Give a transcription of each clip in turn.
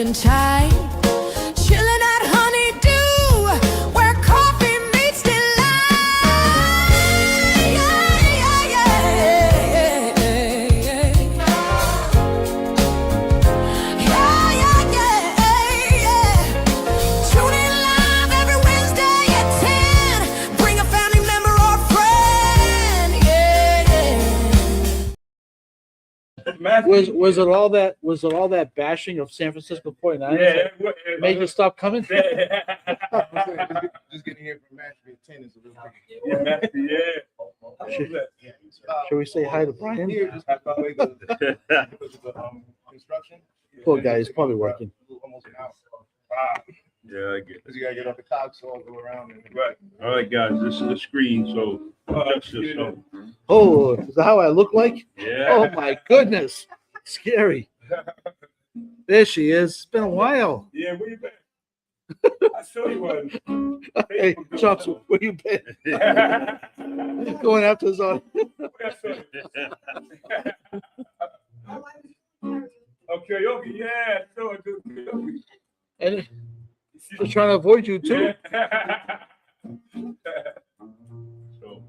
sitting tight, chilling at Honey Dew, where coffee meets delight. Yeah, yeah, yeah, yeah. Yeah, yeah, yeah, yeah. Tune in live every Wednesday at 10. Bring a family member or friend. Yeah. Was it all that bashing of San Francisco 49ers that made you stop coming? Just getting here from Nashville, tennis a little bit. Should we say hi to Brian? Here, just half hour ago, because of the construction. Poor guy, he's probably working. Almost an hour. Yeah, I get it. Because you gotta get off the cogs, so I'll go around. And, Right. All right, guys, this is the screen, so adjust yourself. Oh, is that how I look like? Yeah. Oh my goodness, scary. There she is. It's been a while. Yeah, where you been? I saw you on. Hey, Chops, where you been? Going after his own. I saw you. Okay, yeah, so And she's trying to avoid you too. So,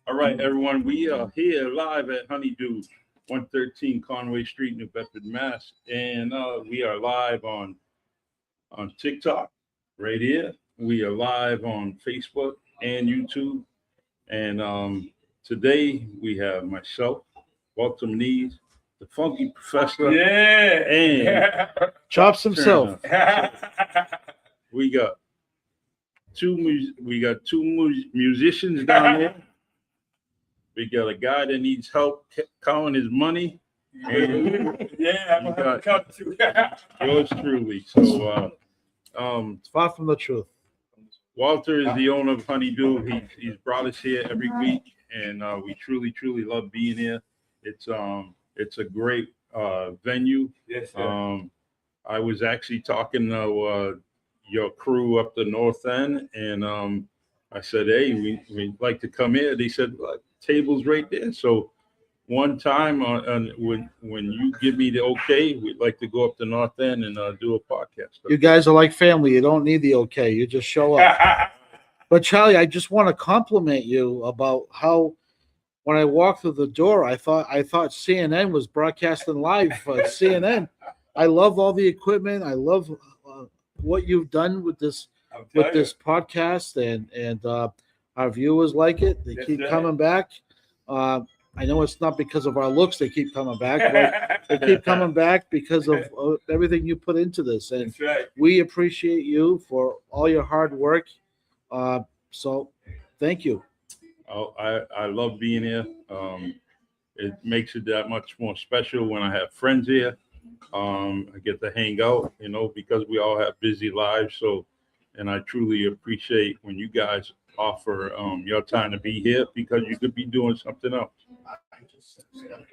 all right, everyone, we are here live at Honey Dew, 113 Conway Street, New Bedford, Mass. And we are live on TikTok right here. We are live on Facebook and YouTube. And today we have myself, Walter Meade, the Funky Professor, and Chops himself. we got two musicians down there. We got a guy that needs help counting his money. And yeah, I'm gonna come to. yours truly. So It's far from the truth. Walter is the owner of Honey Dew. He's brought us here every week, and we truly love being here. It's a great venue. Yes, sir. I was actually talking to your crew up the north end, and I said, hey, we'd like to come here. They said, well, table's right there. So one time when you give me the okay, we'd like to go up the north end and do a podcast. You guys are like family. You don't need the okay. You just show up. But Charlie, I just want to compliment you about how when I walked through the door, I thought CNN was broadcasting live for CNN. I love all the equipment. I love what you've done with this podcast, and our viewers like it. They keep coming back. I know it's not because of our looks they keep coming back, but they keep coming back because of everything you put into this, and we appreciate you for all your hard work. So, thank you. Oh, I love being here. It makes it that much more special when I have friends here. I get to hang out, because we all have busy lives. So, and I truly appreciate when you guys offer your time to be here, because you could be doing something else.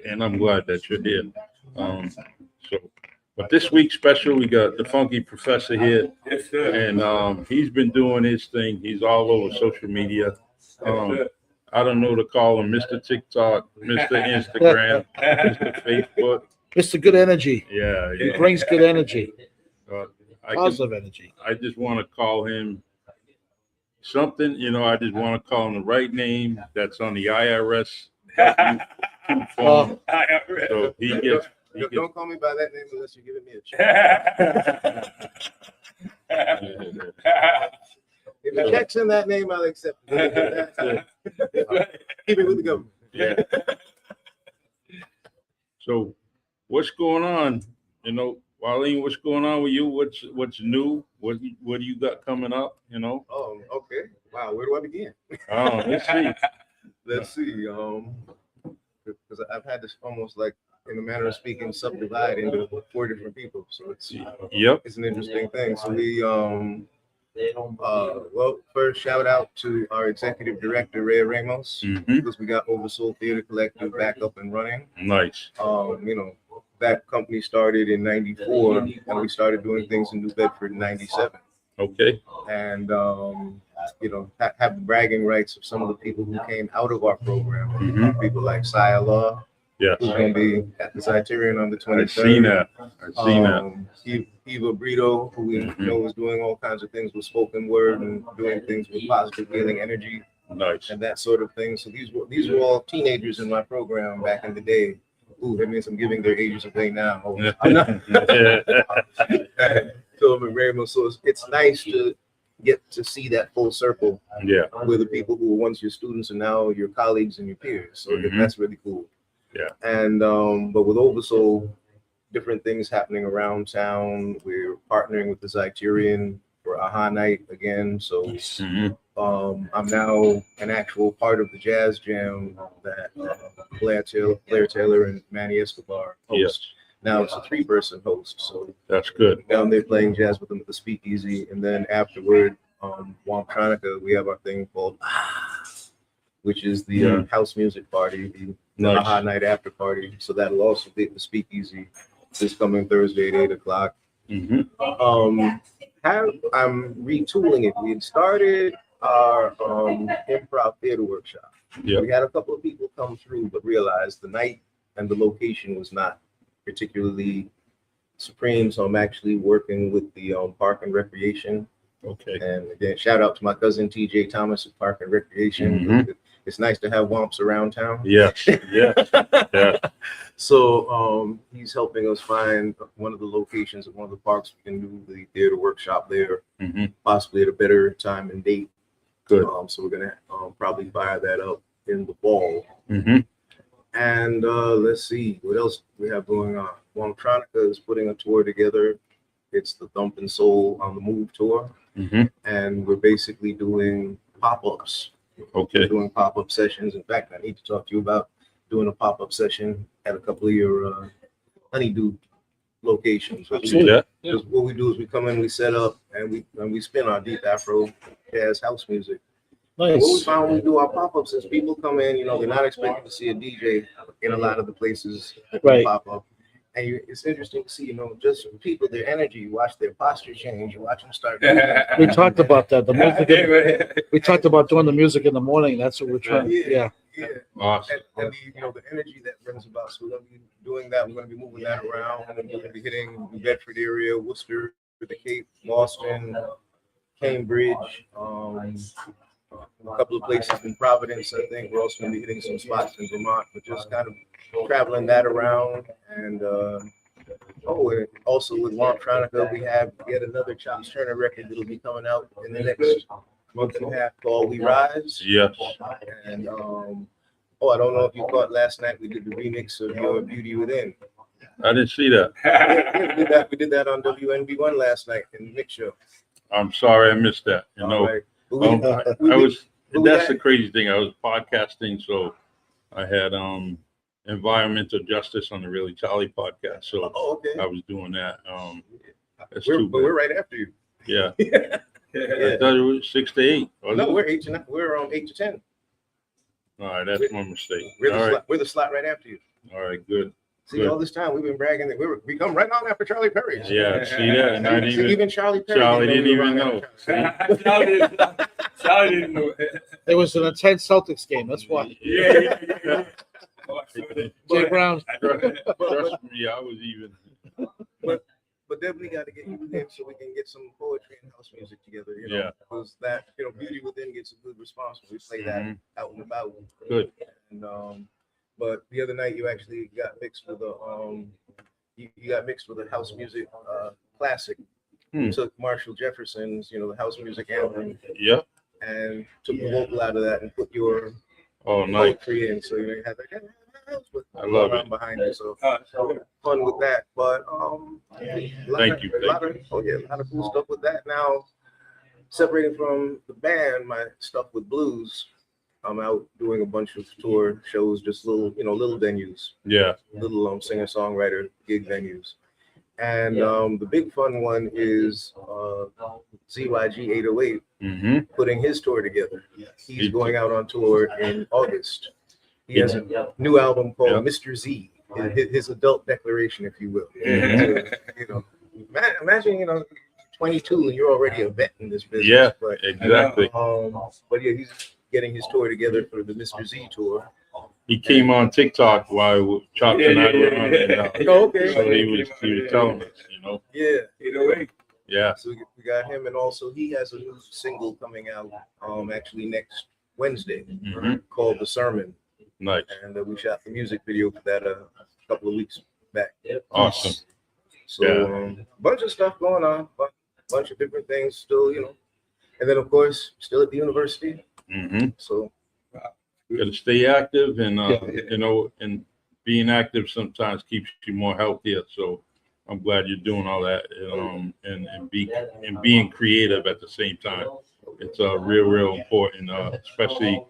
And I'm glad that you're here. But this week's special, we got the Funky Professor here, and he's been doing his thing. He's all over social media. I don't know to call him Mr. TikTok, Mr. Instagram, Mr. Facebook. Mr. Good Energy. Yeah. He brings good energy. Positive I energy. I just want to call him something, I just want to call him the right name that's on the IRS form. So he gets. Don't call me by that name unless you're giving me a check. If the check's in that name, I'll accept it. Keep it with the government. Yeah. So, what's going on? Marlene, what's going on with you? What's new? What do you got coming up? Oh, okay. Wow, where do I begin? Oh, let's see. Let's see. Because I've had this almost like, in a manner of speaking, subdivide into 4 different people. So it's an interesting thing. So we well, first shout out to our executive director Ray Ramos, because we got Oversoul Theater Collective back up and running. Nice. That company started in '94, and we started doing things in New Bedford in '97. Okay. And have the bragging rights of some of the people who came out of our program. People like Sia Law, Yes. who's going to be at the Criterion on the 23rd. I've seen that. I've seen that. Eva Brito, who we know is doing all kinds of things with spoken word and doing things with positive healing energy. Nice. And that sort of thing. So these were all teenagers in my program back in the day. Ooh, that means I'm giving their ages away now. I'm not. So it's nice to get to see that full circle. Yeah. Where the people who were once your students are now your colleagues and your peers. So that's really cool. Yeah. And but with Oversoul, different things happening around town. We're partnering with the Criterion for AHA Night again. So I'm now an actual part of the jazz jam that Blair Taylor and Manny Escobar host. Yes. Now it's a 3-person host. So that's good. Down there playing jazz with them at the Speakeasy. And then afterward, Wamtronica, we have our thing called which is the house music party, the AHA Night after party. So that'll also be at the Speakeasy this coming Thursday at 8 o'clock. I'm retooling it. We had started our improv theater workshop. Yeah. We had a couple of people come through, but realized the night and the location was not particularly supreme. So I'm actually working with the Park and Recreation. Okay. And again, shout out to my cousin TJ Thomas at Park and Recreation. It's nice to have Womps around town. Yes. Yeah. So he's helping us find one of the locations at one of the parks we can do the theater workshop there, possibly at a better time and date. Good. So we're gonna probably fire that up in the fall. And let's see what else we have going on. Wamtronica is putting a tour together. It's the Thump and Soul on the Move tour, and we're basically doing pop-ups. Okay. We're doing pop-up sessions. In fact, I need to talk to you about doing a pop-up session at a couple of your Honey Dew locations. Yeah. Because what we do is we come in, we set up, and we spin our deep Afro jazz house music. Nice. What we found when we do our pop-ups is people come in, they're not expecting to see a DJ in a lot of the places that we pop up. And it's interesting to see, just people, their energy, you watch their posture change, you watch them start. We talked about that. The music. We talked about doing the music in the morning. That's what we're trying. Yeah. Awesome. And the energy that brings about. So we're going to be doing that. We're going to be moving that around. And we're going to be hitting the Bedford area, Worcester, the Cape, Boston, Cambridge, a couple of places in Providence. I think we're also going to be hitting some spots in Vermont, but just kind of traveling that around. And and also with Wamtronica, we have yet another Chops Turner record that'll be coming out in the next month and a half called We Rise. Yes. And I don't know if you caught last night, we did the remix of Your Beauty Within. I didn't see that. We did that on WNB1 last night in the mix show. I'm sorry I missed that. That's the crazy thing. I was podcasting, so I had environmental justice on the Really Charlie podcast. So I was doing that. We're right after you. Yeah. I thought it was 6 to 8. No, we're 8 to 9. We're 8 to 10. All right, that's my mistake. We're the slot right after you. All right, good. See, all this time we've been bragging that we come right on after Charlie Perry. Yeah, see that? Not even Charlie Perry. Charlie didn't even know. Charlie didn't know. It was an intense Celtics game. That's why. Yeah. Jay Brown. Trust me, I was even. But definitely got to get you in so we can get some poetry and house music together. Because that Beauty Within gets a good response when we play that out and about. Good. And but the other night you actually got mixed with a you got mixed with a house music classic. You took Marshall Jefferson's the house music anthem. Yep. And took the vocal out of that and put your nice poetry in. So you had that. I love it behind you. So fun with that. But thank you. A lot of cool stuff with that. Now separating from the band, my stuff with blues. I'm out doing a bunch of tour shows, just little venues. Yeah. Little singer-songwriter gig venues. And the big fun one is ZYG 808 putting his tour together. He's going out on tour in August. He has a new album called Mr. Z, his adult declaration, if you will. So, imagine 22 and you're already a vet in this business. Yeah, but, exactly. But he's getting his tour together for the Mr. Z tour. He came on TikTok while I was chopping that around. And, Oh, okay. so he was telling us, Yeah. Yeah. So we got him, and also he has a new single coming out actually next Wednesday called The Sermon. Nice. And we shot the music video for that a couple of weeks back. Awesome. So bunch of stuff going on, bunch of different things still, and then of course still at the university. So got to stay active, and and being active sometimes keeps you more healthier. So I'm glad you're doing all that, and being creative at the same time. It's real important, especially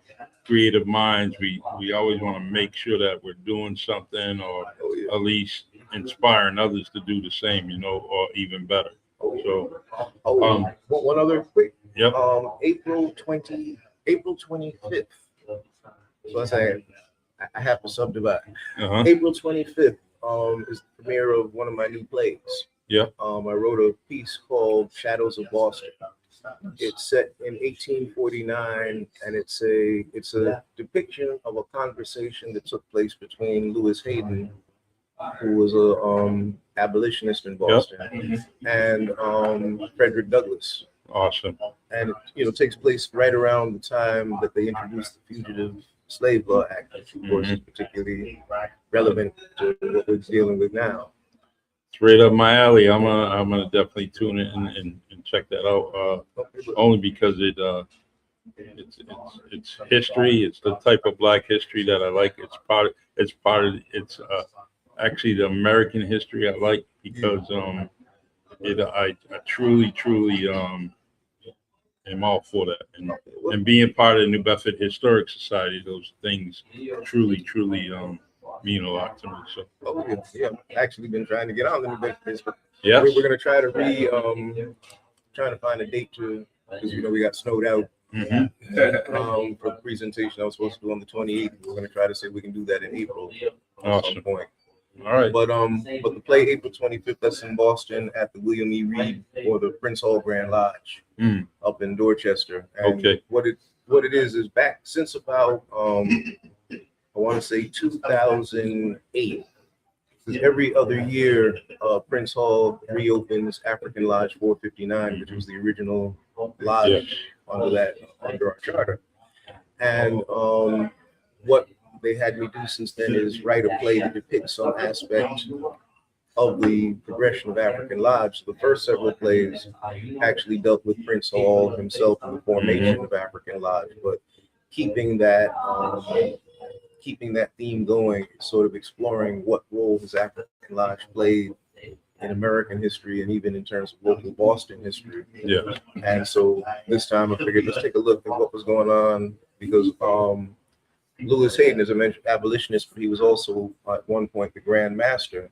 creative minds. We always want to make sure that we're doing something, or at least inspiring others to do the same, or even better. So, one other quick. Yep. April 25th. So I say I have to subdivide. April 25th is the premiere of one of my new plays. Yeah. I wrote a piece called Shadows of Boston. It's set in 1849, and it's a depiction of a conversation that took place between Lewis Hayden, who was a abolitionist in Boston, and Frederick Douglass. Awesome. And it takes place right around the time that they introduced the Fugitive Slave Law Act, which of course is particularly relevant to what we're dealing with now. It's right up my alley. I'm gonna definitely tune in and check that out. Only because it's history. It's the type of Black history that I like. It's actually the American history I like, because I truly am all for that, and being part of the New Bedford Historic Society. Those things truly mean a lot to me. So I've actually been trying to get on the New Bedford. yeah, we're gonna try to trying to find a date because we got snowed out for the presentation I was supposed to do on the 28th. We're gonna try to see if we can do that in April at some point. All right. But the play April 25th, that's in Boston at the William E. Reed or the Prince Hall Grand Lodge up in Dorchester. And what it is back since about I want to say 2008. Every other year, Prince Hall reopens African Lodge 459, which was the original lodge under our charter. And what they had me do since then is write a play that depicts some aspect of the progression of African Lodge. The first several plays actually dealt with Prince Hall himself and the formation of African Lodge, but keeping that theme going, sort of exploring what role has African Lodge played in American history and even in terms of local Boston history. Yeah. And so this time I figured let's take a look at what was going on, because Lewis Hayden, as I mentioned, abolitionist, but he was also at one point the Grand Master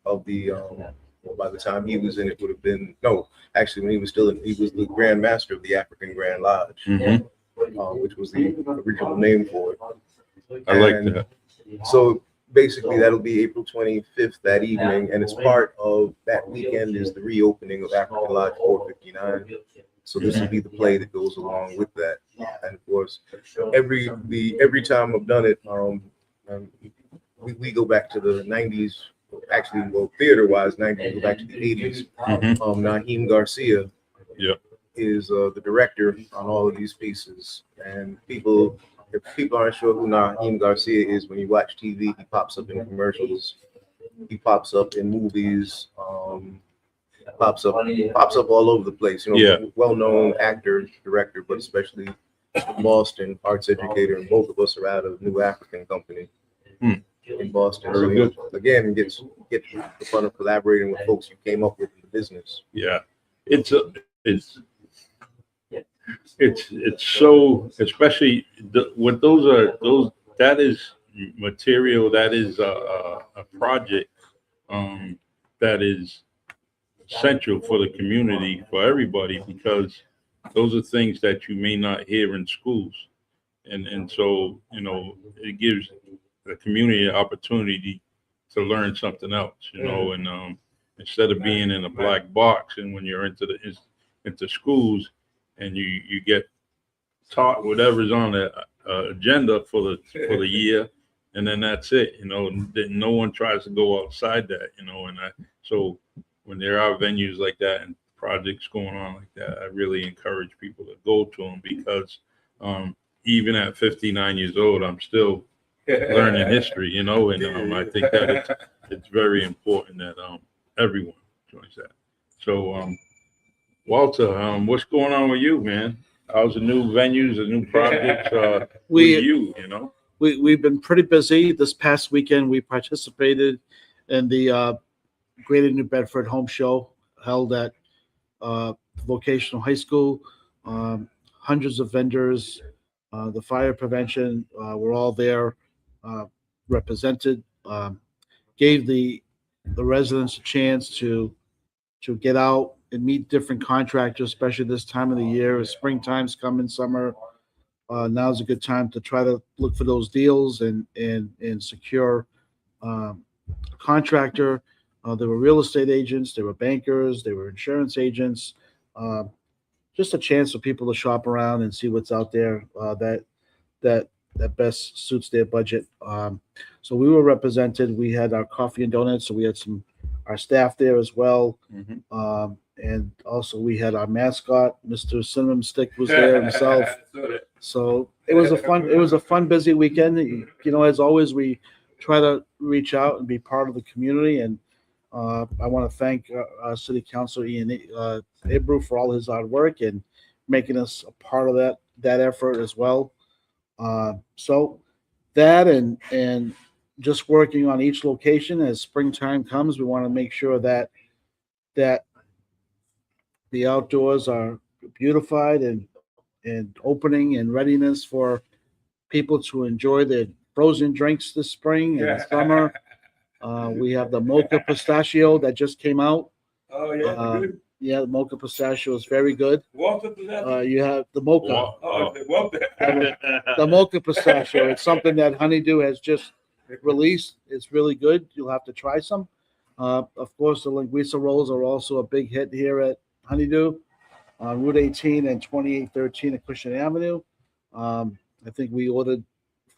of the by the time he was in, it would have been when he was still in, he was the Grand Master of the African Grand Lodge, which was the original name for it. I like that. So basically that'll be April 25th that evening, and it's part of that weekend is the reopening of African Lodge 459. So this will be the play that goes along with that. And of course, every time I've done it, we go back to the 90s. Actually, theater-wise, 90s, go back to the 80s. Naheem Garcia is the director on all of these pieces. And if people aren't sure who Naheem Garcia is, when you watch TV, he pops up in commercials. He pops up in movies. Pops up all over the place. Well-known actor, director, but especially in Boston, arts educator, and both of us are out of New African Company in Boston. Very good. Again, get the fun of collaborating with folks you came up with in the business. Yeah, it's so, especially what that is material, that is a project that is essential for the community, for everybody, because those are things that you may not hear in schools, and so it gives the community an opportunity to learn something else, and instead of being in a black box, and when you're into schools and you get taught whatever's on the agenda for the year, and then that's it. No one tries to go outside that. So when there are venues like that and projects going on like that, I really encourage people to go to them because even at 59 years old, I'm still learning history, and I think that it's very important that everyone joins that. So, Walter, what's going on with you, man? How's the new venues, the new projects with you? We've been pretty busy. This past weekend, we participated in the Greater New Bedford Home Show held at vocational high school. Hundreds of vendors, the fire prevention were all there, represented. Gave the residents a chance to get out and meet different contractors, especially this time of the year. As springtime's coming, summer. Now's a good time to try to look for those deals and secure a contractor. There were real estate agents, there were bankers, there were insurance agents. Just a chance for people to shop around and see what's out there that best suits their budget. So we were represented. We had our coffee and donuts, so we had our staff there as well. Mm-hmm. And also we had our mascot, Mr. Cinnamon Stick, was there himself. So it was a fun, busy weekend. As always, we try to reach out and be part of the community. And I want to thank our City Councilor Ian Abreu for all his hard work and making us a part of that effort as well. So that and just working on each location as springtime comes, we want to make sure that the outdoors are beautified and opening and readiness for people to enjoy their frozen drinks this spring and summer. We have the mocha pistachio that just came out. Oh, yeah, good. Yeah, the mocha pistachio is very good. Walter pistachio. You have the mocha. Walter. The mocha pistachio. It's something that Honey Dew has just released. It's really good. You'll have to try some. Of course, the linguiça rolls are also a big hit here at Honey Dew on Route 18 and 2813 at Cushing Avenue. I think we ordered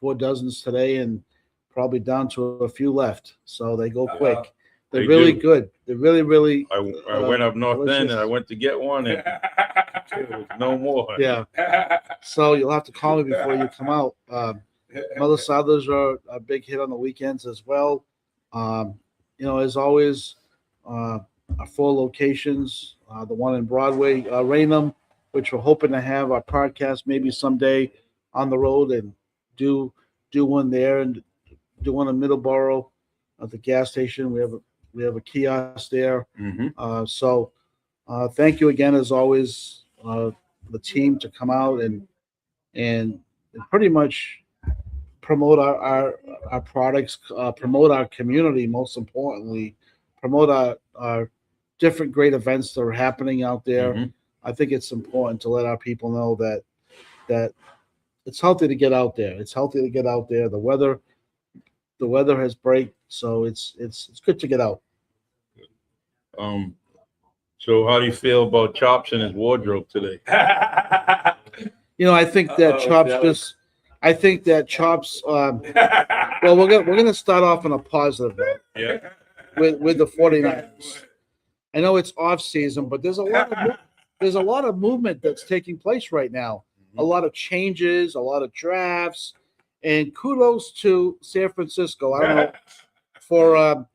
4 dozens today and probably down to a few left. So they go quick. They're They really do. good. They're really, really. I went up north end and I went to get one and there was no more. Yeah. So you'll have to call me before you come out. Mother Southers are a big hit on the weekends as well. As always, our 4 locations, the one in Broadway, Raynham, which we're hoping to have our podcast maybe someday on the road and do one there and do one in Middleborough at the gas station. We have a kiosk there. Mm-hmm. So thank you again, as always, the team to come out and pretty much promote our products, promote our community, most importantly, promote our different great events that are happening out there. Mhm. I think it's important to let our people know that it's healthy to get out there. It's healthy to get out there. The weather has break, so it's good to get out. So how do you feel about Chops in his wardrobe today? I think that Chops well, we're gonna start off on a positive note Yeah. with the 49ers. I know it's off season, but there's a lot of movement that's taking place right now. A lot of changes, a lot of drafts, and kudos to San Francisco. I don't know for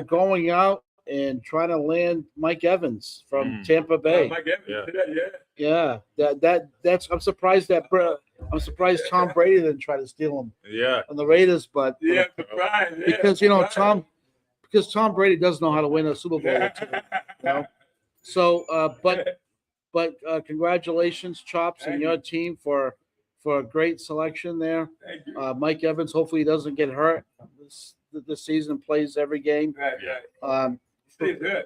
going out and trying to land Mike Evans from Tampa Bay. Mike Evans, Yeah, that's. I'm surprised Tom Brady didn't try to steal him Yeah. on the Raiders, but Yeah, surprise. because Tom Brady does know how to win a Super Bowl or two. So, but congratulations, Chops, and your team for a great selection there. Thank you. Mike Evans, hopefully he doesn't get hurt this season, plays every game. Right. Stay good.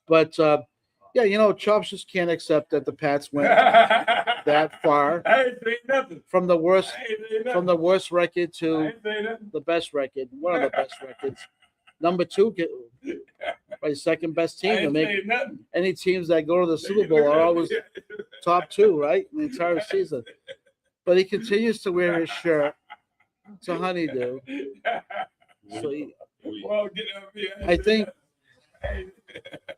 But Chops just can't accept that the Pats went that far I ain't say nothing. from the worst I ain't say nothing. from the worst record I to ain't say nothing. the best record, one of the best records. Number 2, by second best I team to ain't make say nothing. any teams that go to the Super Bowl are always top 2, right? In the entire season. But he continues to wear his shirt It's a honeydew. So Well, get up here. I think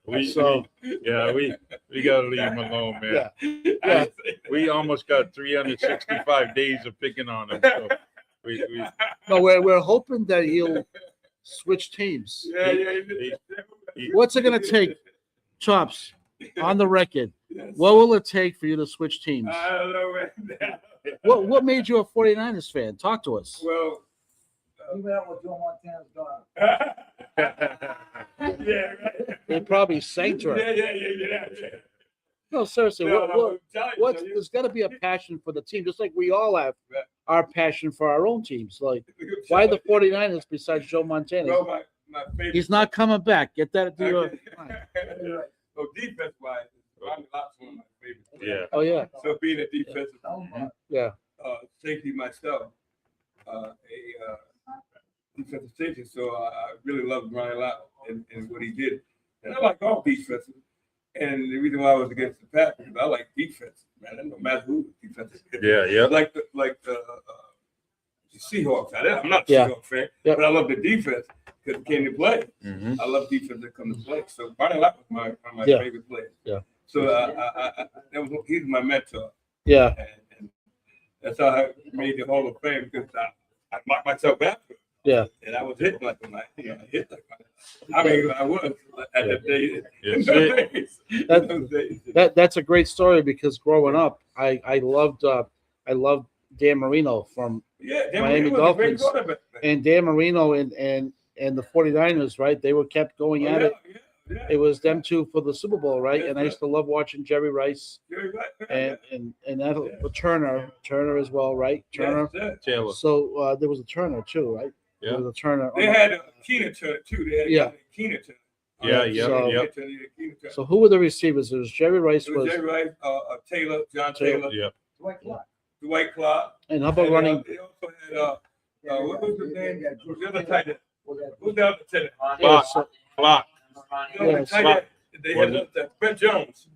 we so. we gotta leave him alone, man. Yeah. We almost got 365 days of picking on him. So we No, we're hoping that he'll switch teams. Yeah. What's it gonna take, Chops, on the record? Yes. What will it take for you to switch teams? I don't know, man. What made you a 49ers fan? Talk to us. Well, Even out with Joe Montana's daughter. yeah, right. They probably sang to her. Yeah. No, seriously, No, what, I'm telling you, there's got to be a passion for the team, just like we all have Right. our passion for our own teams. Like, why the 49ers besides Joe Montana? Well, my favorite. He's not coming back. Get that to your mind. So defense wise, Ronnie Lott's one of my favorites. Yeah. Oh, yeah. So being a defensive Yeah. safety myself, defensive safety, so I really loved Ronnie Lott and what he did. And I like all defenses. And the reason why I was against the Packers, I like defense, man. It no matter who defensive. Yeah. Like the Seahawks. I'm not a Yeah. Seahawks fan, Yeah. but I love the defense because it came to play. Mhm. I love defense that come to play. So Ronnie Lott was one of my Yeah. favorite players. Yeah. So he's my mentor, Yeah. and that's how I made the Hall of Fame because I marked myself after. Yeah. And I was hitting like him. I hit like him. I mean, I was at that day. Yeah. In those days. That- In those days. That's a great story because growing up, I loved Dan Marino from Yeah, Dan Miami Marino was a great Dolphins. quarterback, man. and Dan Marino and the 49ers, right? They were kept going at it. Yeah. It was them two for the Super Bowl, right? That's And I used to love watching Jerry Rice You're right. and that Turner as well, right? Turner. Yes, sir. Taylor. So there was a Turner too, right? Yeah. There was a Turner. They had Keenan Turner too. They had Yeah. Keenan Turner. Yeah. So- Keenan Turner. So who were the receivers? It was Jerry Rice It was was, Jerry Rice, Taylor, John Taylor. Taylor, Yeah. Dwight Clark. Dwight Clark. and how about And, running? They also had what was his name? Who's the other tight end? Who's the other tight end? Yeah, so, Clock. The other Yeah, tight Clark. end. They had Brett Jones.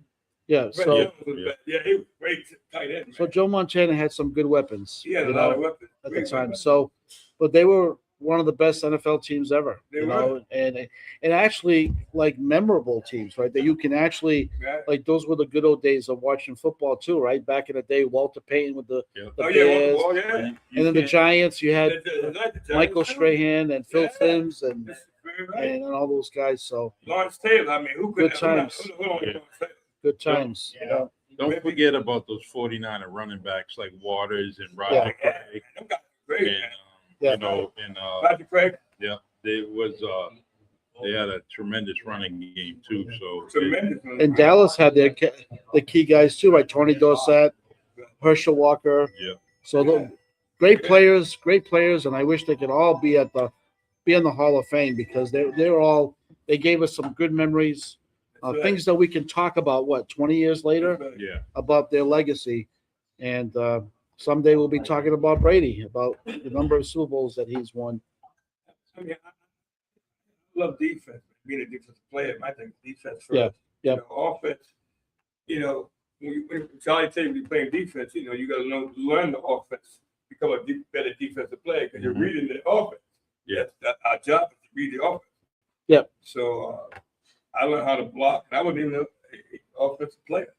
yeah. Brett So Jones was Yeah. bad. Yeah, he was great tight end. so Man. Joe Montana had some good weapons, He had a you lot of know, weapons. at the Great time. weapons. So, but they were one of the best NFL teams ever, They you were. know, and actually like memorable teams, right? That you can actually Right? like those were the good old days of watching football too, right? Back in the day, Walter Payton with the Yeah. the Oh Bears, yeah, well, yeah. and then the can't- Giants. You had The Michael Strahan and Phil Yeah. Simms and That's very right. all those guys. So Lawrence Taylor. I mean, who could Good times. Who don't Yeah. Lawrence Taylor? good times. You know, Don't forget about those 49er running backs like Waters and Roger Yeah. Craig. them guys are great, And, man. Yeah. you know, and Roger Craig, they had a tremendous running game too. So tremendous. And Dallas had the key guys too, right? Tony Dorsett, Herschel Walker. Yeah. So the great players, and I wish they could all be in the Hall of Fame because they gave us some good memories, That's right. things that we can talk about. 20 years later yeah, about their legacy, and someday we'll be talking about Brady, about the number of Super Bowls that he's won. I mean, I love defense. Being a defensive player, I think defense first. Yeah, yeah. You know, offense. You know, when Charlie tells you playing defense, you know, you got to learn the offense, become a better defensive player because you're Mhm. reading the offense. Yeah. That's our job is to read the offense. Yep. So I learned how to block. I wasn't even an offensive player,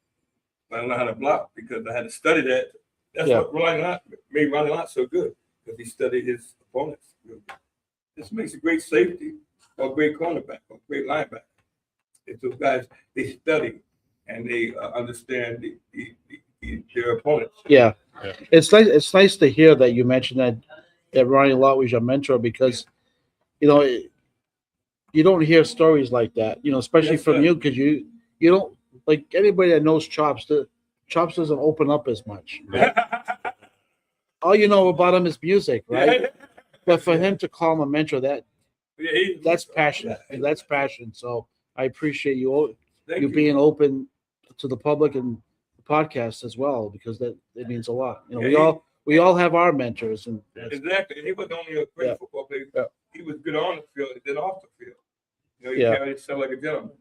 but I learned how to block because I had to study that. That's Yeah. what made Ronnie Lott so good because he studied his opponents. This makes a great safety or a great cornerback or a great linebacker. If those guys they study and they understand their opponents. Yeah. Yeah. It's nice to hear that you mentioned that Ronnie Lott was your mentor because, you know, you don't hear stories like that, you know, especially Yes, from sir. you because you don't like anybody that knows Chops. Chops doesn't open up as much. All you know about him is music, right? But for him to call him a mentor, that's passion. That's passion. So I appreciate you being open to the public and the podcast as well because that it means a lot. You know, Yeah, we all have our mentors, and Exactly. He wasn't only a great Yeah. football player. Yeah. He was good on the field and then off the field. You know, he Yeah. carried himself like a gentleman.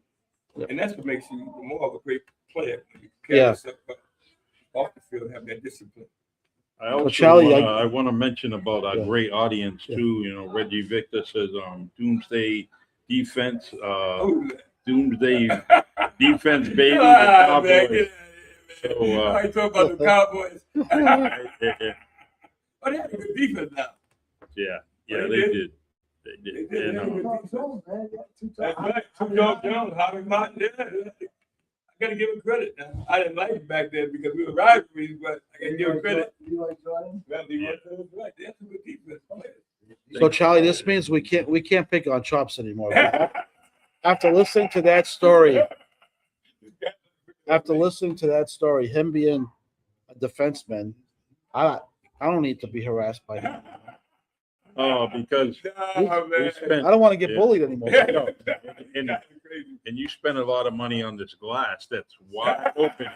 Yeah. And that's what makes you more of a great player. You carry Yeah. yourself off the field, have that discipline. I also Charlie, I want to mention about our Yeah. great audience Yeah. too. You know, Reggie Victor says, Doomsday defense, Oh, Doomsday defense, baby. The ah, man, Cowboys. get So, out of here, man. I talk about the Cowboys. yeah, Oh, they had a good defense now. yeah, They they did. did. They They did. did. And, They had a good defense. Man, yeah, two That's times. right. Two Dog Jones, Harvey Martin. Yeah. I gotta give him credit. Now. I didn't like him back then because we were rivalries, but I gotta give him credit. You like Jordan? Well, he was right. They had some good defense players. So Charlie, this means we can't pick on Chops anymore. After listening to that story, him being a defenseman, I don't need to be harassed by him. oh, because Nah, man. spent I don't want to get Yeah. bullied anymore. No. And, That's crazy. and you spend a lot of money on this glass that's wide open.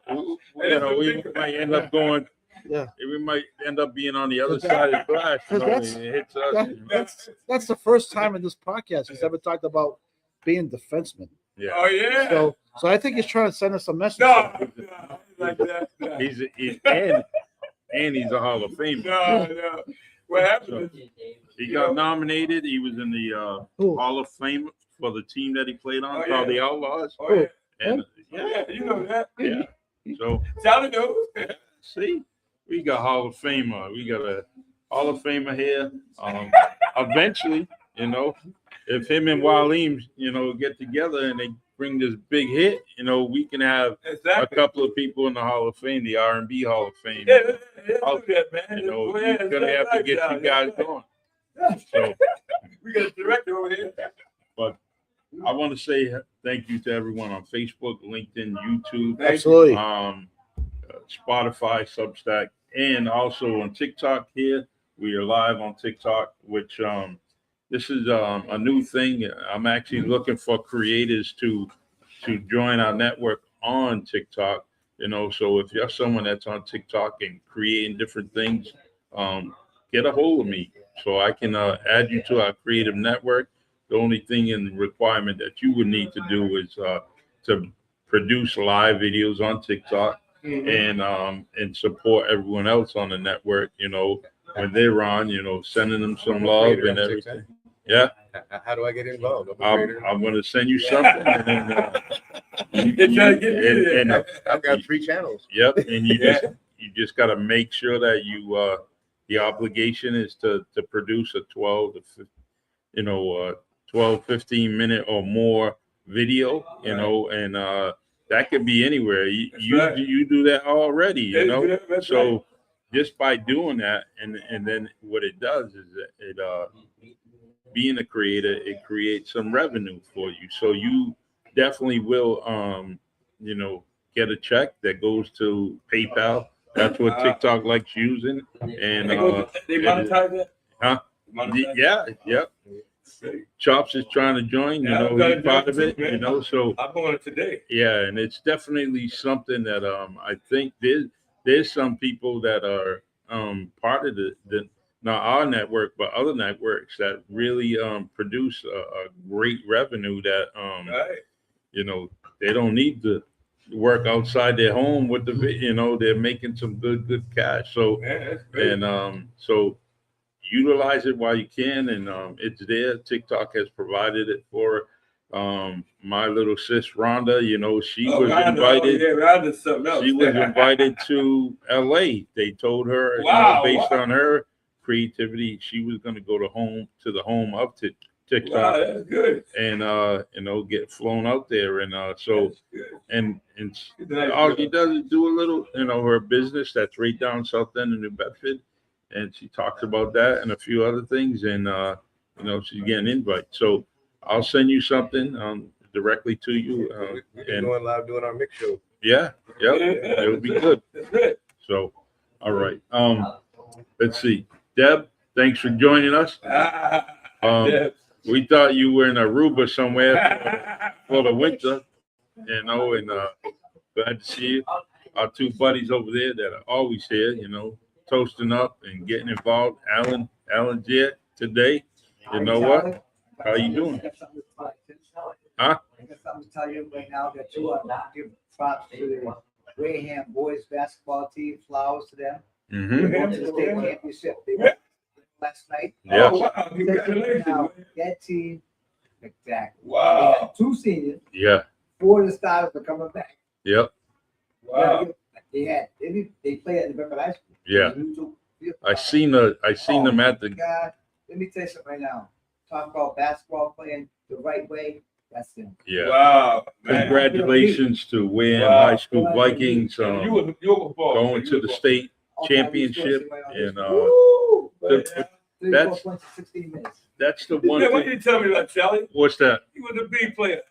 You know, we might end up going. Yeah. We might end up being on the other side of the glass. You know, That's- and it hits us. you know. That's the first time in this podcast he's ever talked about being defenseman. Yeah. Oh yeah. So I think he's trying to send us a message. No, like that. No. He's and he's a Hall of Famer. No. What happened is He got nominated. He was in the Who? Hall of Fame for the team that he played on, Oh, called yeah. the Outlaws. oh, yeah. And Yeah, you know that. yeah. So Charlie knows. see, we got Hall of Famer. We got a Hall of Famer here. Eventually, you know, if him and Waleem, you know, get together and they bring this big hit, you know, we can have a Exactly. couple of people in the Hall of Fame, the R&B Hall of Fame. Yeah, do that, man. You know, Go ahead, we're gonna have to get you guys going. So We got a director over here. I want to say thank you to everyone on Facebook, LinkedIn, YouTube, Absolutely. Spotify, Substack, and also on TikTok here. We are live on TikTok, which this is a new thing. I'm actually looking for creators to join our network on TikTok. You know, so if you're someone that's on TikTok and creating different things, get a hold of me so I can add you to our creative network. The only thing and requirement that you would need to do is to produce live videos on TikTok and support everyone else on the network. You know, when they're on, you know, sending them some love and everything. Yeah, How do I get involved? I'm a creator. I'm going to send you something, and then and I've got 3 channels. yep, and you just got to make sure that you the obligation is to produce a 15 minute or more video, you know, and that could be anywhere. You do that already, you know. So just by doing that, and then what it does is it being a creator, it creates some revenue for you. So you definitely will you know, get a check that goes to PayPal. That's what TikTok likes using. And they monetize that? Huh? Monetize? Yep. Chops is trying to join, you know, he's part of it, you know, so I'm going it today. yeah, and it's definitely something that I think there's some people that are part of the not our network but other networks that really produce a great revenue that Right. you know, they don't need to work outside their home with you know, they're making some good cash. So Man, that's great. and so utilize it while you can, and it's there. TikTok has provided it for my little sis Rhonda. You know, she was invited. Yeah, Rhonda's something else. She was invited to LA. They told her, Wow, you know, based on her creativity, she was going to go to the home of TikTok. Wow, that's good. And you know, get flown out there, and so That's good. and She's a nice all girl. she does is do a little, you know, her business that's right down South End in New Bedford, and she talks about that and a few other things, and you know, she's getting invite. So I'll send you something directly to you, We've been and going live doing our mix show. yeah, it'll be good. That's good. So, all right, let's see, Deb, thanks for joining us. Yeah. We thought you were in Aruba somewhere for the winter, you know, and glad to see you. Our 2 buddies over there that are always here, you know, toasting up and getting involved. Alan Jett today. You know what? How you doing? Huh? I got something to tell you right now that you want to give props to the Graham boys basketball team, flowers to them. Mm-hmm. We went to the state championship. They won last night. Yeah. Oh, wow. Congratulations. Now, Man. that team, exactly. They Wow. had 2 seniors, Yeah. 4 of the starters are coming back. Yep. Wow. They play at the Bedford High School. Yeah. I seen them at the. God, let me tell you something right now. Talk about basketball playing the right way. That's him. Yeah. Wow. Man. Congratulations to Wayne Wow. High School Vikings You were ball. going to the state All time championship, he scores, and Woo! the- 34 that's- points in 16 minutes. that's the one Yeah, what thing. did you tell me about Charlie? What's that? He was a B player.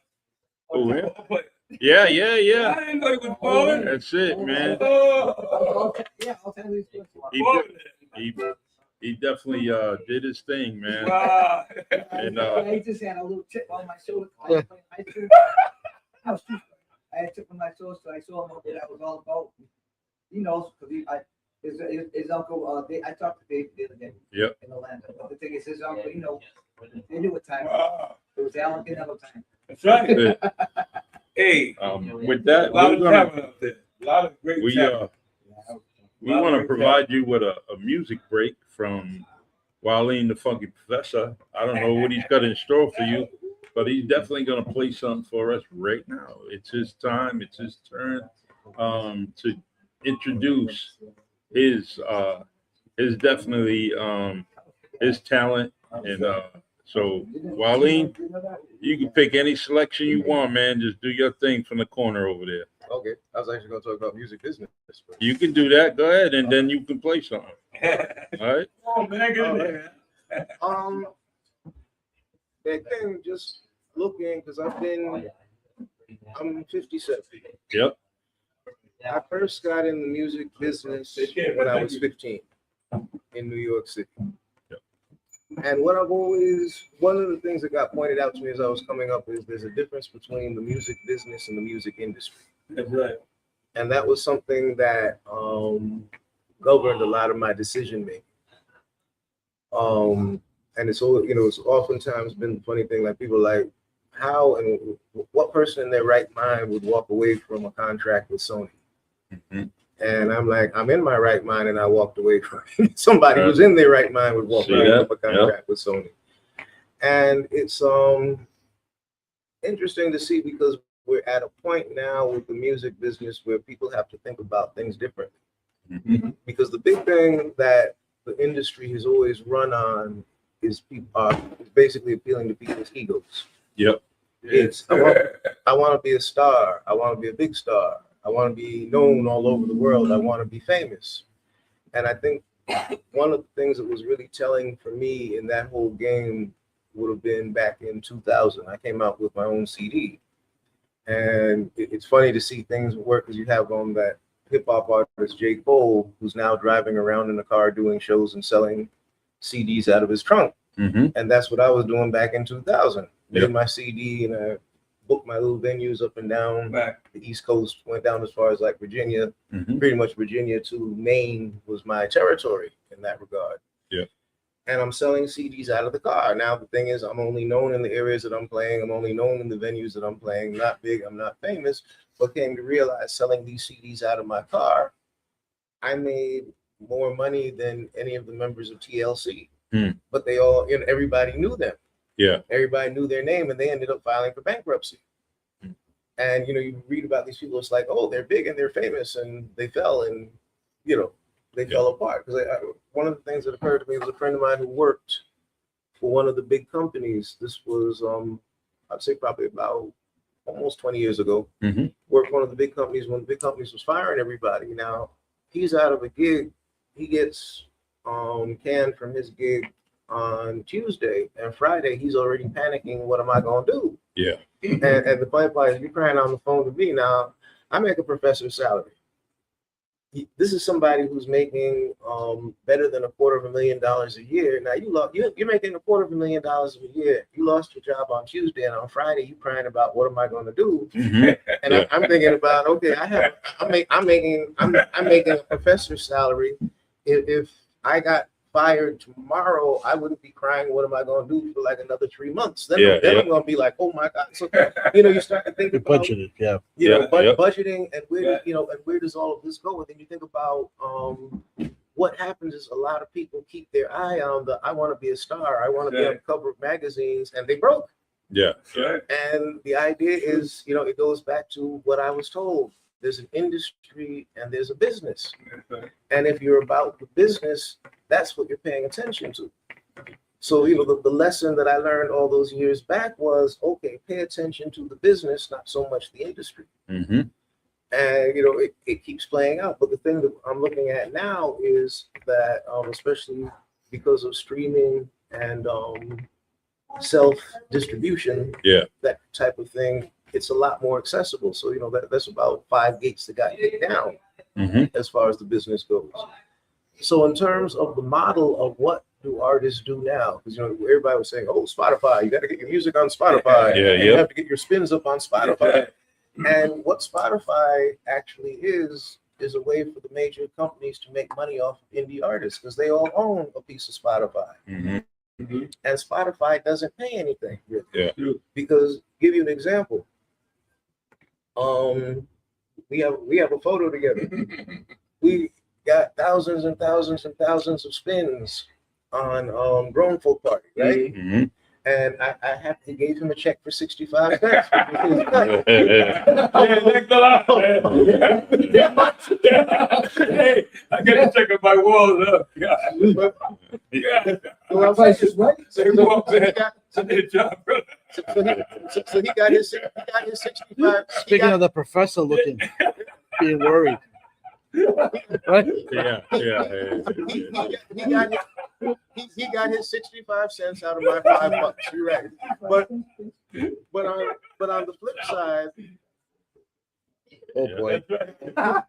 Oh, yeah? Ball player. Yeah, yeah, yeah. I didn't know he was balling. That's it, man. Oh, Yeah, all time he scores. He balling. He definitely did his thing, man. Wow. And I just had a little chip on my shoulder. I was playing high school. I had a chip on my shoulder, so I saw him what that was all about. He knows because his uncle. I talked to Dave the other day. Yep. In Atlanta. But the thing is, his uncle. They knew what time. Wow. It was Allen. Didn't have no time. That's right. that's it. Hey, With that, a lot we're of gonna talent out there. A lot of great talent. we want to provide you with a music break from Waleem the Funky Professor. I don't know what he's got in store for you, but he's definitely going to play something for us right now. It's his time. It's his turn to introduce his definitely his talent. And so Waleem, you can pick any selection you want, man. Just do your thing from the corner over there. Okay, I was actually going to talk about music business. But You can do that. Go ahead, and then you can play something. All right. Oh, man, get in there. back then, just looking because I'm 57. Yep. I first got in the music business when I was 15 in New York City. And one of the things that got pointed out to me as I was coming up is there's a difference between the music business and the music industry. That's right. And that was something that governed a lot of my decision making. And it's oftentimes been the funny thing, like people like how and what person in their right mind would walk away from a contract with Sony. Mm-hmm. And I'm like, I'm in my right mind, and I walked away from it. Somebody who's in their right mind would walk away from a contract with Sony. And it's interesting to see because we're at a point now with the music business where people have to think about things differently. Mm-hmm. Because the big thing that the industry has always run on is basically appealing to people's egos. Yep. It's I want to be a star. I want to be a big star. I want to be known all over the world. I want to be famous. And I think one of the things that was really telling for me in that whole game would have been back in 2000. I came out with my own CD. And it's funny to see things work because you have on that hip hop artist, J. Cole, who's now driving around in a car doing shows and selling CDs out of his trunk. Mm-hmm. And that's what I was doing back in 2000. Yep. Made my CD and I booked my little venues up and down Back. the East Coast, went down as far as like Virginia. Mm-hmm. Pretty much Virginia to Maine was my territory in that regard. Yeah. And I'm selling CDs out of the car. Now, the thing is, I'm only known in the areas that I'm playing. I'm only known in the venues that I'm playing. Not big, I'm not famous, but came to realize selling these CDs out of my car, I made more money than any of the members of TLC. But they all, everybody knew them. Yeah. Everybody knew their name, and they ended up filing for bankruptcy. And, you read about these people, it's like, oh, they're big and they're famous, and they fell and, they fell apart. Because one of the things that occurred to me was a friend of mine who worked for one of the big companies. This was, I'd say probably about almost 20 years ago. Mm-hmm. Worked for one of the big companies when the big companies was firing everybody. Now, he's out of a gig. He gets canned from his gig on Tuesday, and Friday he's already panicking. What am I gonna do? Yeah. And the funny part is, you're crying on the phone to me. Now, I make a professor's salary. This is somebody who's making better than $250,000 a year. Now you're making $250,000 a year. You lost your job on Tuesday, and on Friday you crying about what am I going to do? Mm-hmm. And Yeah. I'm thinking about, okay, I'm making a professor's salary. If I got fired tomorrow, I wouldn't be crying, what am I going to do for like another 3 months? Then I'm going to be like, oh my God. So, you start to think You about, budgeted, yeah. budgeting and where, and where does all of this go? And then you think about what happens is a lot of people keep their eye on the, I want to be a star, I want to be on the cover of magazines, and they broke. Yeah. Right. And the idea is, you know, it goes back to what I was told. There's an industry and there's a business. Right. And if you're about the business, that's what you're paying attention to. So, you know, the lesson that I learned all those years back was, okay, pay attention to the business, not so much the industry. Mm-hmm. And, you know, it keeps playing out. But the thing that I'm looking at now is that, especially because of streaming and self-distribution, that type of thing, it's a lot more accessible. So, you know, that's about 5 gates that got kicked down as far as the business goes. So in terms of the model of what do artists do now, because, you know, everybody was saying, oh, Spotify, you got to get your music on Spotify. And you have to get your spins up on Spotify. And what Spotify actually is a way for the major companies to make money off of indie artists, because they all own a piece of Spotify. And Spotify doesn't pay anything, really. Yeah. Because, give you an example, we have a photo together. We got thousands and thousands and thousands of spins on Grown Folk Party, right? And I happily gave him a check for 65 cents. Hey, I got to check on my walls up. So he got his 65. Speaking of the professor looking, being worried. Right? He got his 65 cents out of my $5. You're right. But on the flip side, Oh boy,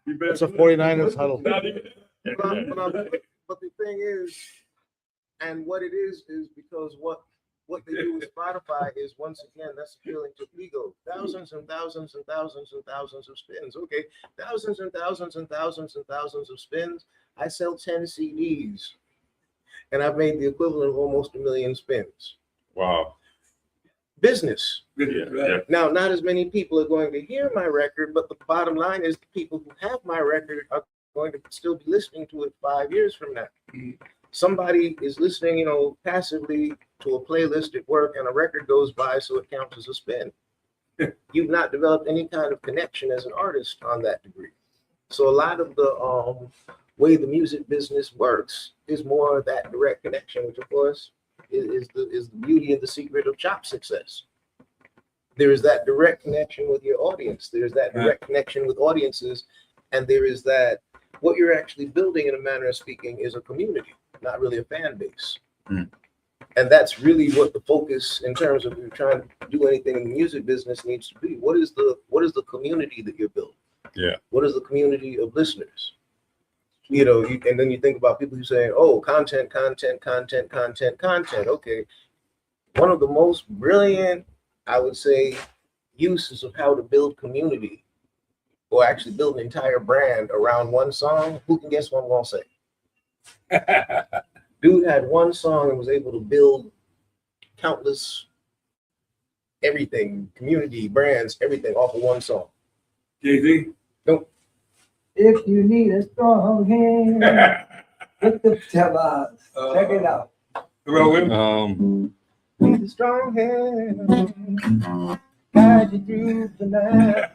it's a 49ers huddle. but the thing is, and what it is because what they do with Spotify is, once again, that's appealing to ego. Thousands and thousands and thousands and thousands of spins. Okay, thousands and thousands and thousands and thousands of spins. I sell 10 CDs, and I've made the equivalent of almost 1 million spins. Wow. Business. Yeah. Now, not as many people are going to hear my record, but the bottom line is the people who have my record are going to still be listening to it 5 years from now. Somebody is listening, you know, passively to a playlist at work, and a record goes by, so it counts as a spin. You've not developed any kind of connection as an artist on that degree. So a lot of the way the music business works is more of that direct connection, which of course is the beauty and the secret of Chop success. There is that direct connection with your audience. There's that direct connection with audiences, and there is that what you're actually building, in a manner of speaking, is a community, not really a fan base. And that's really what the focus, in terms of if you're trying to do anything in the music business, needs to be. What is the community that you're building? Yeah. What is the community of listeners? You know, and then you think about people who say, oh, content. Okay. One of the most brilliant, I would say, uses of how to build community, or actually build an entire brand around one song. Who can guess what I'm gonna say? Dude had one song and was able to build countless everything, community, brands, everything off of one song. Jay-Z? Nope. If you need a strong hand, with the Tabas. Check it out. Need a strong hand, guide you through the night.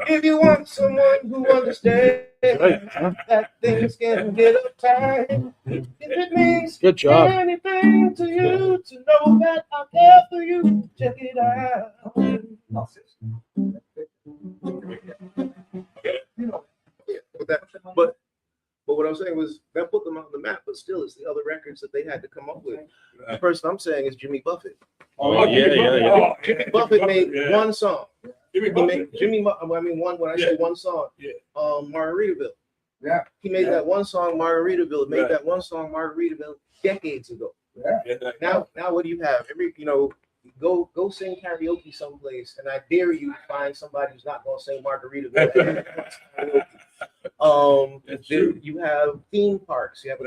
If you want someone who understands that things can get uptight, if it means Good job. anything to you to know that I care for you, check it out. You know, but what I'm saying was that put them on the map, but still it's the other records that they had to come up with. The person I'm saying is Jimmy Buffett. Jimmy Buffett made one song. When I say one song, Margaritaville. Yeah. He made that one song, Margaritaville. Made that one song, Margaritaville, decades ago. Now what do you have? Go sing karaoke someplace, and I dare you to find somebody who's not going to sing Margaritaville. You have theme parks. You have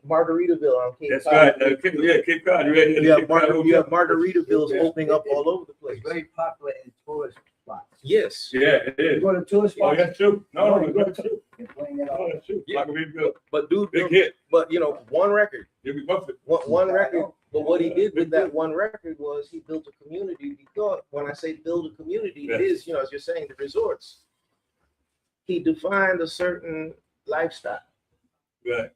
Margaritaville on Cape Cod. That's right. Cape Cod. You have Margaritavilles opening up all over the place. Very popular in tourist spots. Yes. Yeah, it is. You go to tourist Oh, spots. that's true. No, that's true. and playing it Oh, all. that's true. Yeah. Like a big bill. But dude, Big hit. but you know, one record, Jimmy Buffett. one record. But what he did with that one record was he built a community. Because when I say build a community, it is, you know, as you're saying, the resorts. He defined a certain lifestyle. Right.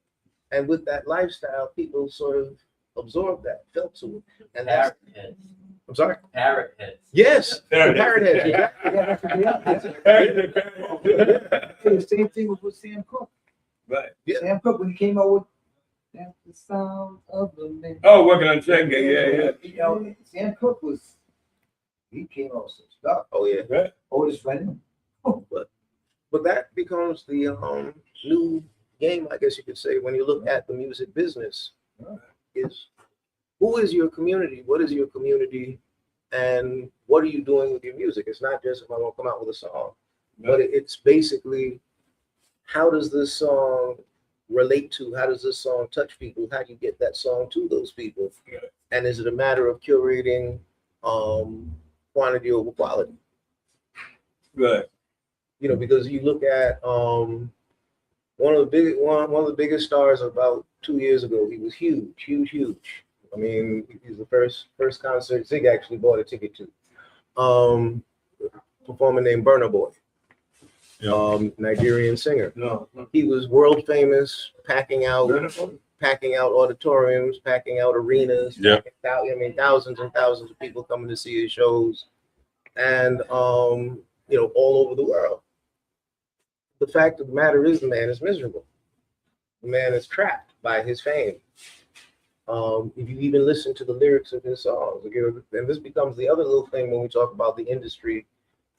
And with that lifestyle, people sort of absorbed that, felt to it. And that's, Parrot heads. I'm sorry? Parrot heads. Yes, the Parrot parrot heads. heads. Exactly. Yeah, that's what they are. That's it. Right. The same thing with Sam Cooke. Yeah. Sam Cooke, when he came out with That's the Sound of the Man. Oh, working on Changa. Yeah, You know, Sam Cooke he came out with some stuff. Oh yeah. yeah. Right. Otis Redding. But that becomes the new game, I guess you could say, when you look at the music business, is who is your community? What is your community? And what are you doing with your music? It's not just if I want to come out with a song, but it's basically how does this song relate to? How does this song touch people? How do you get that song to those people? And is it a matter of curating quantity over quality? Right. You know, because you look at one of the biggest stars about 2 years ago. He was huge. I mean, he's the first concert Zig actually bought a ticket to. Performer named Burna Boy, Nigerian singer. No. He was world famous, packing out auditoriums, packing out arenas. Yeah. I mean, thousands and thousands of people coming to see his shows, and you know, all over the world. The fact of the matter is, the man is miserable. The man is trapped by his fame. If you even listen to the lyrics of his songs, and this becomes the other little thing when we talk about the industry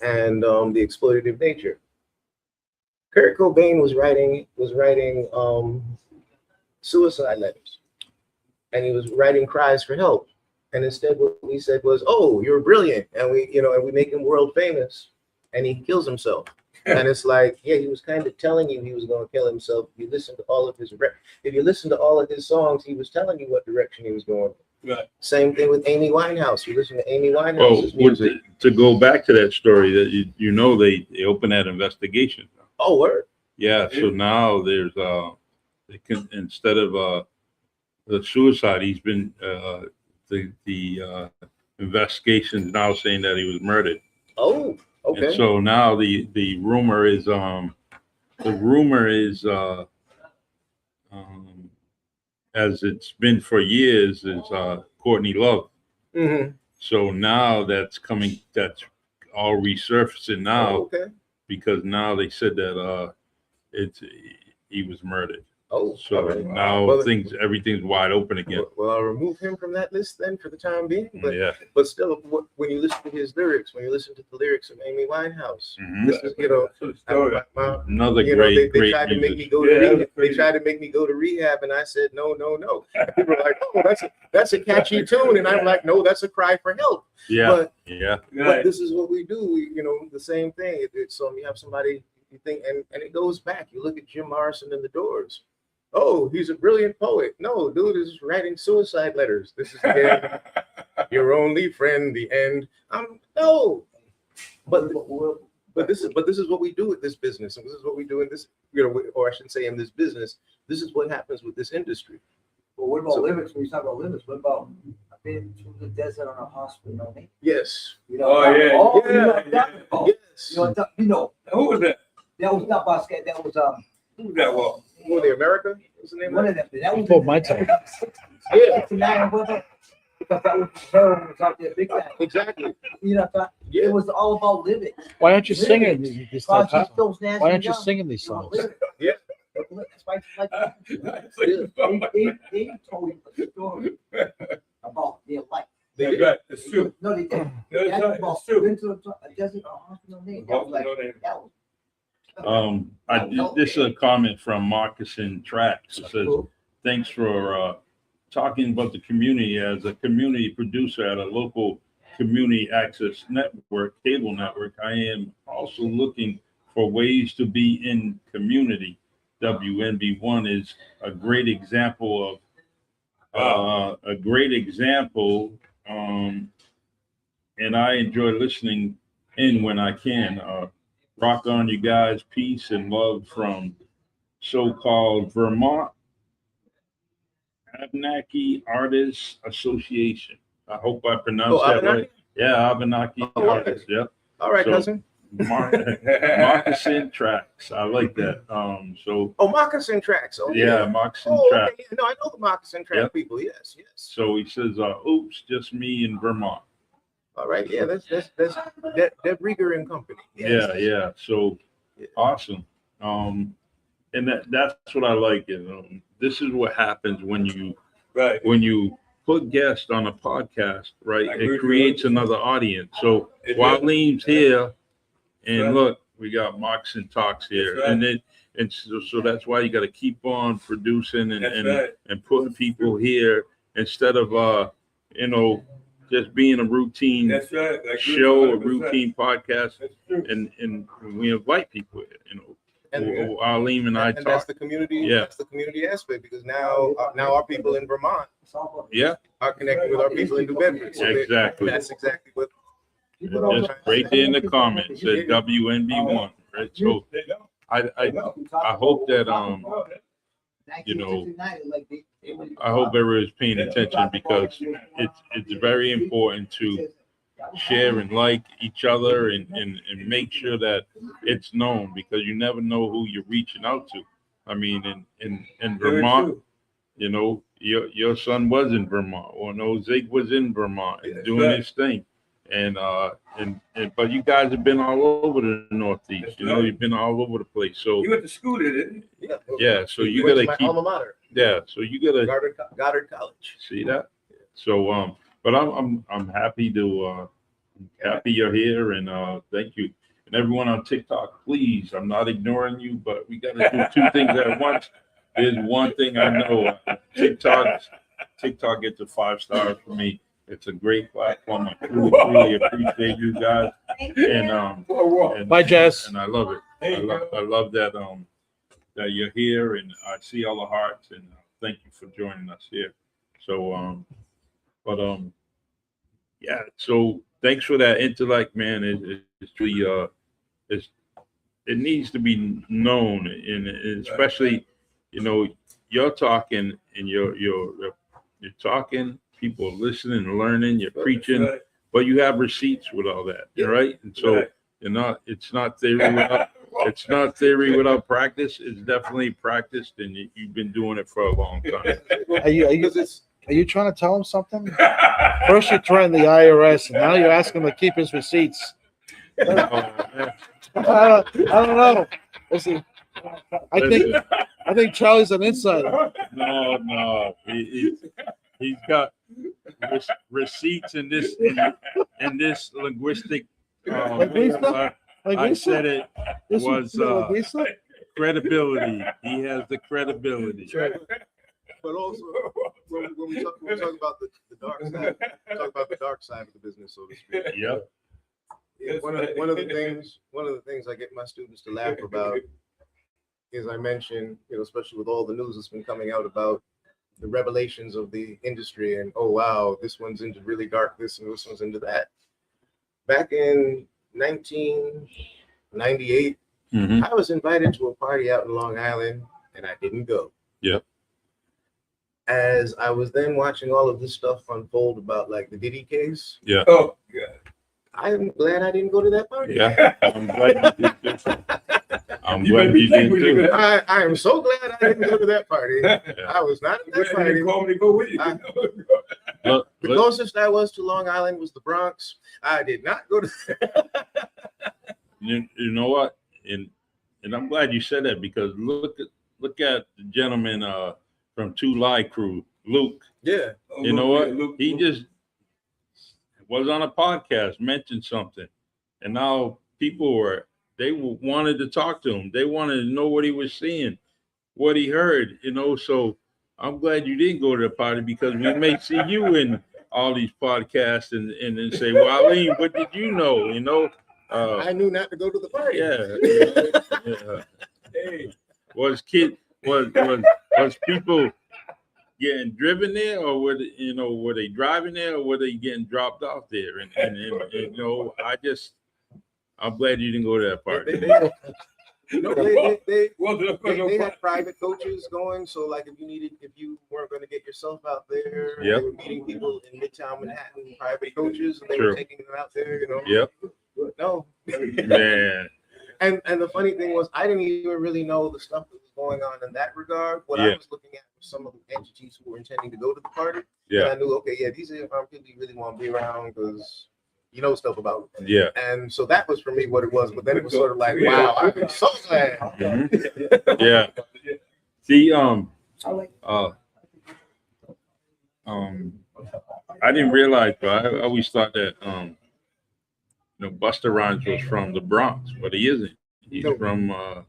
and the exploitative nature. Kurt Cobain was writing suicide letters, and he was writing cries for help. And instead, what we said was, "Oh, you're brilliant," and we make him world famous, and he kills himself. And it's like, yeah, he was kind of telling you he was going to kill himself. If you listen to all of his songs, he was telling you what direction he was going. Right. Same thing with Amy Winehouse. You listen to Amy Well, Winehouse's music. to go back to that story, that you know they opened that investigation. Oh, word. Yeah, so now there's instead of the suicide, he's been the investigation's now saying that he was murdered. Oh, okay. And so now the rumor is as it's been for years, is Courtney Love. Mhm. So now that's all resurfacing now, Oh, okay. because now they said that he was murdered. Oh, So all right. now Well, everything's wide open again. Well, I'll remove him from that list then for the time being. But Yeah. but still, when you listen to his lyrics, when you listen to the lyrics of Amy Winehouse, Mhm. this is, you know, Story. Another you know, they great tried to make me music. go to Yeah, rehab. that's They crazy. tried to make me go to rehab, and I said no. People were like, "Oh, that's a catchy tune," and I'm like, "No, that's a cry for help." Yeah, But yeah. but this is what we do. You know, the same thing. It's you have somebody you think, and it goes back. You look at Jim Morrison and the Doors. Oh, he's a brilliant poet. No, dude is writing suicide letters. This is the end. Your only friend, the end. No. But this is what we do with this business, and this is what we do in this, you know, or I should say in this business. This is what happens with this industry. But what about So- lyrics? When you talk about lyrics, what about I've been to the desert on a hospital, you know what I mean? Yes. You know, Oh, yeah, you know what I'm yeah. talking about. Yes. You know, Who was that? that was not basket, that was Who was that? Well, Who the America? What's the name one of of them. That was Before my time. Yeah. 69 whatever. Because that was heroin was out there big time. Exactly. You know, it Yeah. was all about living. Why aren't you singing these Crosby, songs? Stills, Nash, Why and aren't you Young. singing these They were songs? living. Yeah. That's why it's like that. They told you a story about their life. They did. right. It's true. No, they did. No, That's it's right. about It's true. been to a desert or hospital name. That was like, that was. This is a comment from Marcus in Tracks. It says, Cool. thanks for talking about the community. As a community producer at a local community access network, cable network, I am also looking for ways to be in community. WNB1 is a great example of and I enjoy listening in when I can. Rock on, you guys. Peace and love from so-called Vermont Abenaki Artists Association. I hope I pronounced that Abenaki? right. Yeah, Abenaki Oh, okay. Artists. Yep. All right, So- cousin. Moccasin tracks. I like that. So Oh, moccasin tracks. Oh, yeah, moccasin Oh, tracks. okay. No, I know the moccasin track Yep. people. Yes, yes. So he says, "Oops, just me in Vermont." All right. Yeah, that's Deb Rieger and company. Yes. Yeah. So Yeah. awesome. And that's what I like. Is this is what happens when you Right. put guests on a podcast, right? I agree with It you. creates another audience. So It Wylene's here, and Right. look, we got Mox and Talks here, That's right. and then so that's why you got to keep on producing and That's right. and putting people here instead of just being a routine That's right. I agree show, a 100%. routine podcast, That's true. and we invite people here, And Wylene and I and that's talk. the community. Yeah. That's the community aspect because now our people in Vermont Yeah, are connected with our people in New Bedford. So exactly. that's exactly what. Just right there in the comments said WNB1, right? So They don't. I hope that you know, I hope everybody's paying attention because it's very important to share and like each other and make sure that it's known because you never know who you're reaching out to. I mean, in Very Vermont, true. you know, your son was in Vermont, or no, Zig was in Vermont and That's doing right. his thing. And but you guys have been all over the Northeast. That's You know, right. you've been all over the place. So You went to school there, didn't you? Yeah. yeah, so you went to gotta my keep alma mater, so you gotta Goddard College. see that. So but I'm happy to happy you're here and thank you. And everyone on TikTok, please, I'm not ignoring you, but we gotta do two things at once. There's one thing I know. TikTok gets a 5 stars for me. It's a great platform. I truly appreciate you guys. And Bye, Jess. And I love it. There you go. I love that that you're here and I see all the hearts and thank you for joining us here. So yeah, so thanks for that intellect, man. It's really it needs to be known and especially, you know, you're talking and you're talking, people are listening and learning, you're preaching, Right. but you have receipts with all that, right? And so Right. it's not theory without practice. It's definitely practiced and you've been doing it for a long time. Are you trying to tell him something? First you're trying the IRS, and now you're asking him to keep his receipts. Oh, man. I don't know. Listen, I think Charlie's an insider. No. He's got receipts in this linguistic. I said it was credibility. He has the credibility. But also, when we talk about the dark side, talk about the dark side of the business, so to speak. Yep. Yeah, one of the things I get my students to laugh about is I mention, you know, especially with all the news that's been coming out about the revelations of the industry and oh wow, this one's into really dark this and this one's into that. Back in 1998, I was invited to a party out in Long Island and I didn't go. Yep. As I was then watching all of this stuff unfold about like the Diddy case, Oh, yeah. I'm glad I didn't go to that party. Yeah. I'm glad you did too. I'm You glad made me you think did when you too. go- I am so glad I didn't go to that party. I was not at You that didn't party. call me to go with you. Look, The closest I was to Long Island was the Bronx. I did not go to. you know what? And I'm glad you said that because look at the gentleman from Two Lie Crew, Luke. Yeah. You know what? He just was on a podcast, mentioned something, and now people wanted to talk to him. They wanted to know what he was seeing, what he heard. You know, so I'm glad you didn't go to the party because we may see you in all these podcasts and then say, "Well, Eileen, what did you know?" You know. I knew not to go to the party. Yeah. Hey, Was people getting driven there, or were they driving there, or were they getting dropped off there? And you know, I'm glad you didn't go to that party. They had private coaches going, so like if you weren't going to get yourself out there, Yep. they were meeting people in Midtown Manhattan, private coaches, and they True. were taking them out there, you know. Yep. No. Man. And the funny thing was, I didn't even really know the stuff that was going on in that regard. What I Yeah. was looking at was some of the entities who were intending to go to the party. Yeah. And I knew, okay, yeah, these are people you really want to be around because you know stuff about them. Yeah. And so that was for me what it was. But then it was sort of like, wow, I'm so glad. Mhm. Yeah. See, I didn't realize, but I always thought that, Busta Rhymes was from the Bronx, but he isn't. He's from, I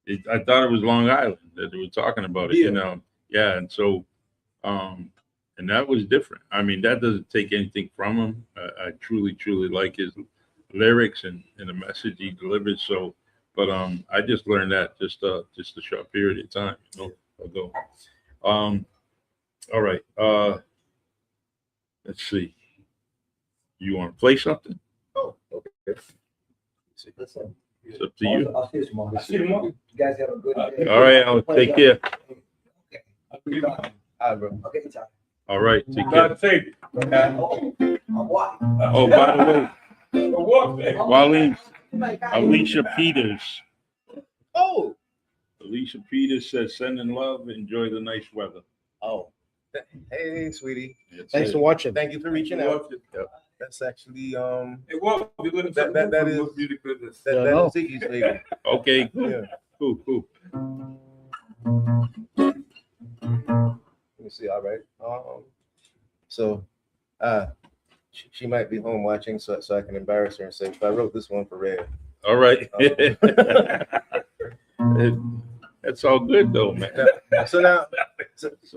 thought it was Long Island that they were talking about it, Yeah. And so, and that was different. I mean, that doesn't take anything from him. I truly, truly like his lyrics and the message he delivered. So, but I just learned that just a short period of time, ago. All right. Let's see. You want to play something? Oh, okay. It's up to you. I'll see you tomorrow. See you tomorrow. You guys have a good day. All right. I'll take care. Okay, time. All right. Take God care. save you. I'm walking. Oh, by the way, Walk there. Waleem, Alicia Peters. Oh, Alicia Peters says, sending love, enjoy the nice weather. oh. Hey, sweetie. Thanks for watching. Thank you for reaching out. Walk it. That's actually Hey, walk. You look That is- ridiculous. Yeah, that no. is Ziggy's lady. Okay, Yeah. cool. Let me see. All right. So, she might be home watching, so I can embarrass her and say, I wrote this one for Red. All right. That's all good though, man. So now,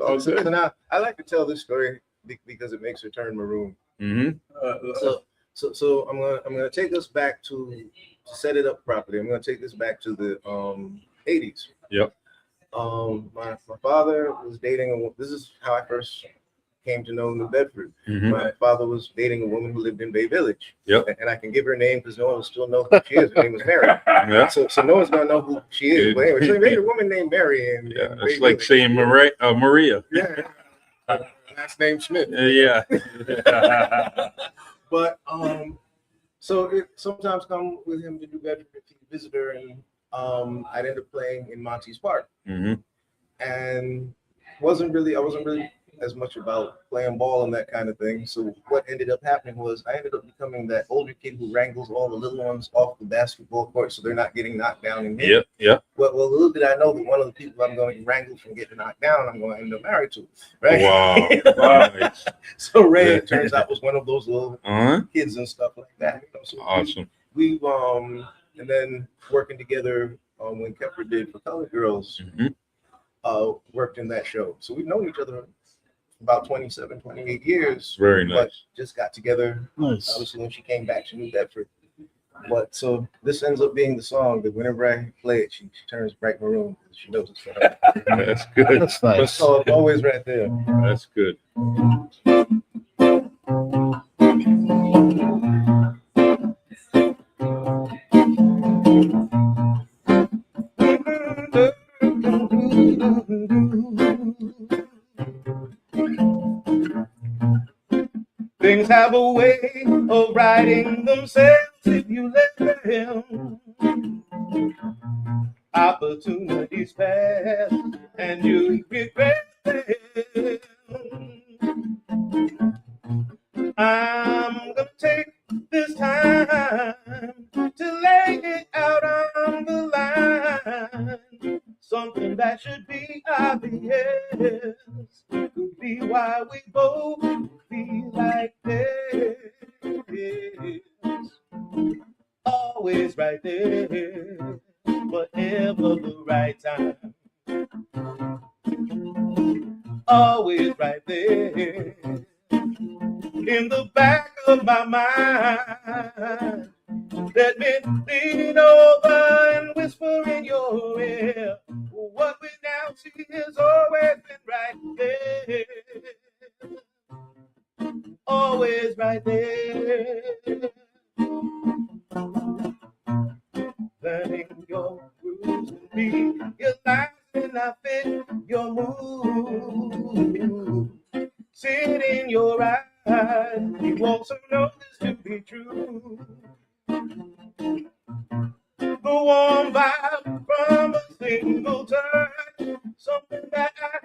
all good. so now I like to tell this story because it makes her turn maroon. Mm-hmm. So I'm gonna take us back to set it up properly. I'm gonna take this back to the 80s. Yep. My father was dating this is how I first came to know New Bedford. Mm-hmm. My father was dating a woman who lived in Bay Village. Yep. And I can give her name because no one will still know who she is. Her name was Mary. Yeah. So no one's gonna know who she is. But anyway, so he made a woman named Mary in Yeah. Bay It's like Village. saying Maria. Yeah. Last name Smith. Yeah. But so it sometimes come with him to New Bedford to visit her, and I'd end up playing in Monty's Park, Mm-hmm. and I wasn't really as much about playing ball and that kind of thing. So what ended up happening was I ended up becoming that older kid who wrangles all the little ones off the basketball court so they're not getting knocked down and hit. Yep. Well, little did I know that one of the people I'm going to wrangle from getting knocked down, I'm going to end up married to. Right? Wow. Nice. So Ray, it turns out, was one of those little Uh-huh. kids and stuff like that. So Awesome. we and then working together when Kepler did for Colored Girls, Mm-hmm. worked in that show. So we've known each other about 27, 28 years. Very But nice. just got together, Nice. obviously, when she came back to New Bedford. But so this ends up being the song that whenever I play it, she turns bright maroon. She knows it's for her. That's good. That's But nice. so it's always right there. That's good. Things have a way of writing themselves if you let them. Opportunities pass and you regret them. I'm gonna take this time to lay it out on the line. Something that should be obvious could be why we both feel like this. Always right there, whatever the right time. Always right there, in the back of my mind. Let me lean over and whisper in your ear. What we now see has always been right there. Always right there. move. See it in your eyes. You also know this to be true. The warm vibe from a single touch, something that I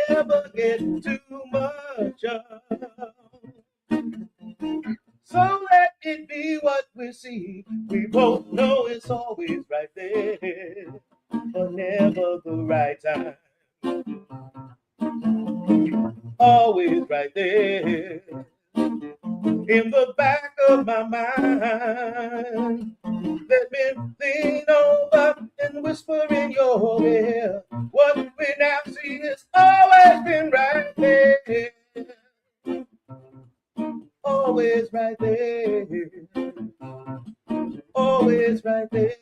never get too much of. So let it be what we see. We both know it's always right there, but never the right time. Always right there in the back of my mind. Let me lean over and whisper in your ear. What we now see has always been right there. Always right there. Always right there.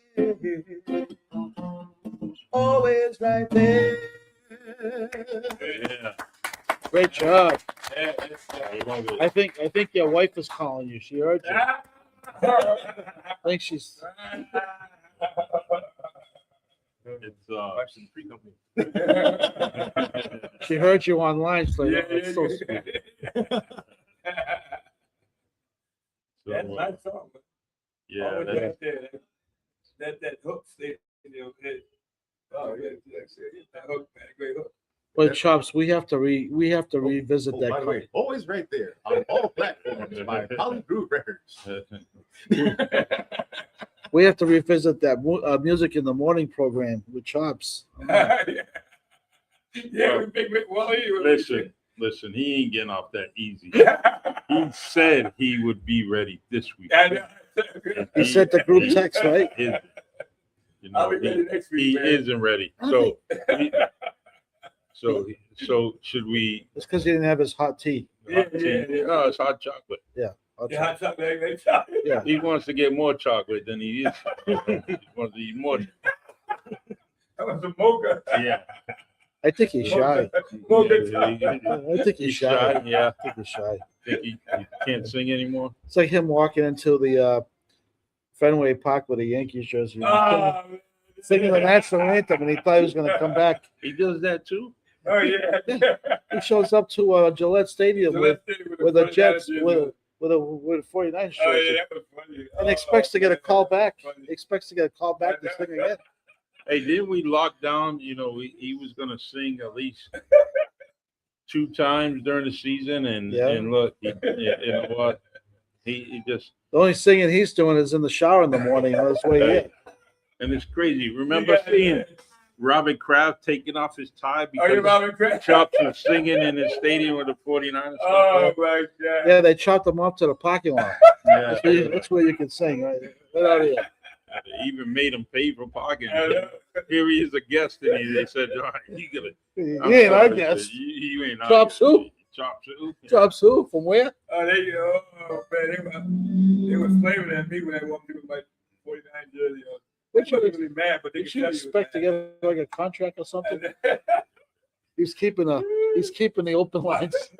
Always right there. Yeah. Great job. I love it. I think your wife is calling you. She heard you. I think she's. It's Actually, free company. She heard you online. So Yeah, that's so sweet. That's my song. yeah, Always that's, right there. That hook stay in your head. Oh yeah, that hook, man, great hook. But Chops, we have to revisit Oh, that. by the way, always right there on all platforms by Honey Dew Records. We have to revisit that music in the morning program with Chops. Yeah, we big Wally. listen, he ain't getting off that easy. He said he would be ready this week. He sent the group text, right? You I'll know, be ready next week, he man. isn't ready. So should we? It's because he didn't have his hot tea. Yeah. Oh, it's hot chocolate. Hot Yeah, tea. hot chocolate, egg chocolate. Yeah. He wants to get more chocolate than he is. He wants to eat more. That was a mocha. Yeah. I think he's shy. Mocha. I think he's shy. Yeah. I think he's shy. Think he can't sing anymore. It's like him walking into the Fenway Park with a Yankees jersey, Ah, singing the national anthem, and he thought he was going to come back. He does that too. oh yeah. He shows up to Gillette Stadium with the Jets with a 49ers jersey, Oh yeah, that was funny. and expects to get a call back. Funny. Expects to get a call back to sing again. Hey, didn't we lock down? You know, he was gonna sing at least 2 times during the season, and Yeah. and look, you know what? He just The only singing he's doing is in the shower in the morning on his way in. and it's crazy. Remember seeing Robert Kraft taking off his tie Are you because Robert Kraft? Chops was singing in his stadium with the 49ers. Oh my God. Yeah, they chopped him off to the parking lot. Yeah. That's where you can sing, right? Right out of here. They even made him pay for parking. I know. Here he is a guest, and they said, "All right, you gotta." He I'm ain't our sorry, guest. You ain't our Chop guest. soup. Chop soup. Chops who? From where? Oh, they go. Oh man, they was flaming at me when they walked in with my 49 jersey on. They What you, wasn't really mad, but they what could you tell expect to you get like a contract or something? was He's keeping the open lines in